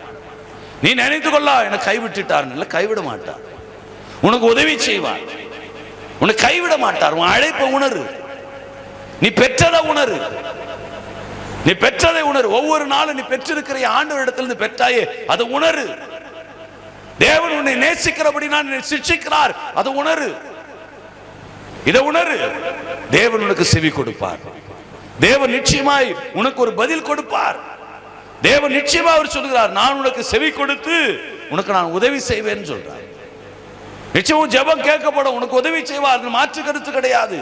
நீ நினைத்து கொள்ள என்னை கைவிட்டுட்டார், இல்லை, கைவிட மாட்டார், உனக்கு உதவி செய்வார், உனக்கு கைவிட மாட்டார். உன் அழைப்பை உணரு, நீ பெற்றதை உணரு, நீ பெற்றதை உணரு. ஒவ்வொரு நாளும் நீ பெற்றிருக்கிற ஆண்டவரிடத்திலிருந்து பெற்றாயே அதை உணரு. தேவன் உன்னை நேசிக்கிறபடி நான் சிக்ஷிக்கிறார், அதை உணரு, இதை உணரு. தேவன் உனக்கு செவி கொடுப்பார், தேவன் நிச்சயமாய் உனக்கு ஒரு பதில் கொடுப்பார். தேவன் நிச்சயமா அவர் சொல்கிறார், நான் உனக்கு செவி கொடுத்து உனக்கு நான் உதவி செய்வேன் சொல்றார். நிச்சயம் ஜெபம் கேட்கப்படும், உனக்கு உதவி செய்வார், மாற்று கருத்து கிடையாது.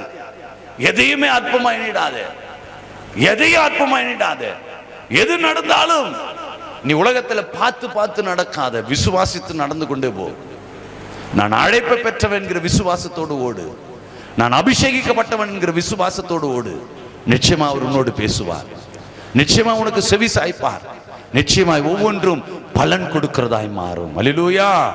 எதையுமே அற்பமா எண்ணிடாதே, எதையும் அற்பமா எண்ணிடாத. எது நடந்தாலும் நீ உலகத்துல பார்த்து பார்த்து நடக்காத, விசுவாசித்து நடந்து கொண்டே போ. நான் அழைப்பை பெற்றவன் என்கிற விசுவாசத்தோடு ஓடு. நான் அபிஷேகிக்கப்பட்டவன் என்கிற விசுவாசத்தோடு ஓடு. நிச்சயமா அவர் உன்னோடு பேசுவார். நிச்சயமா உனக்கு செவி சாய்ப்பார். நிச்சயமாய் ஒவ்வொன்றும் பலன் கொடுக்கிறதாய் மாறும். அல்லேலூயா.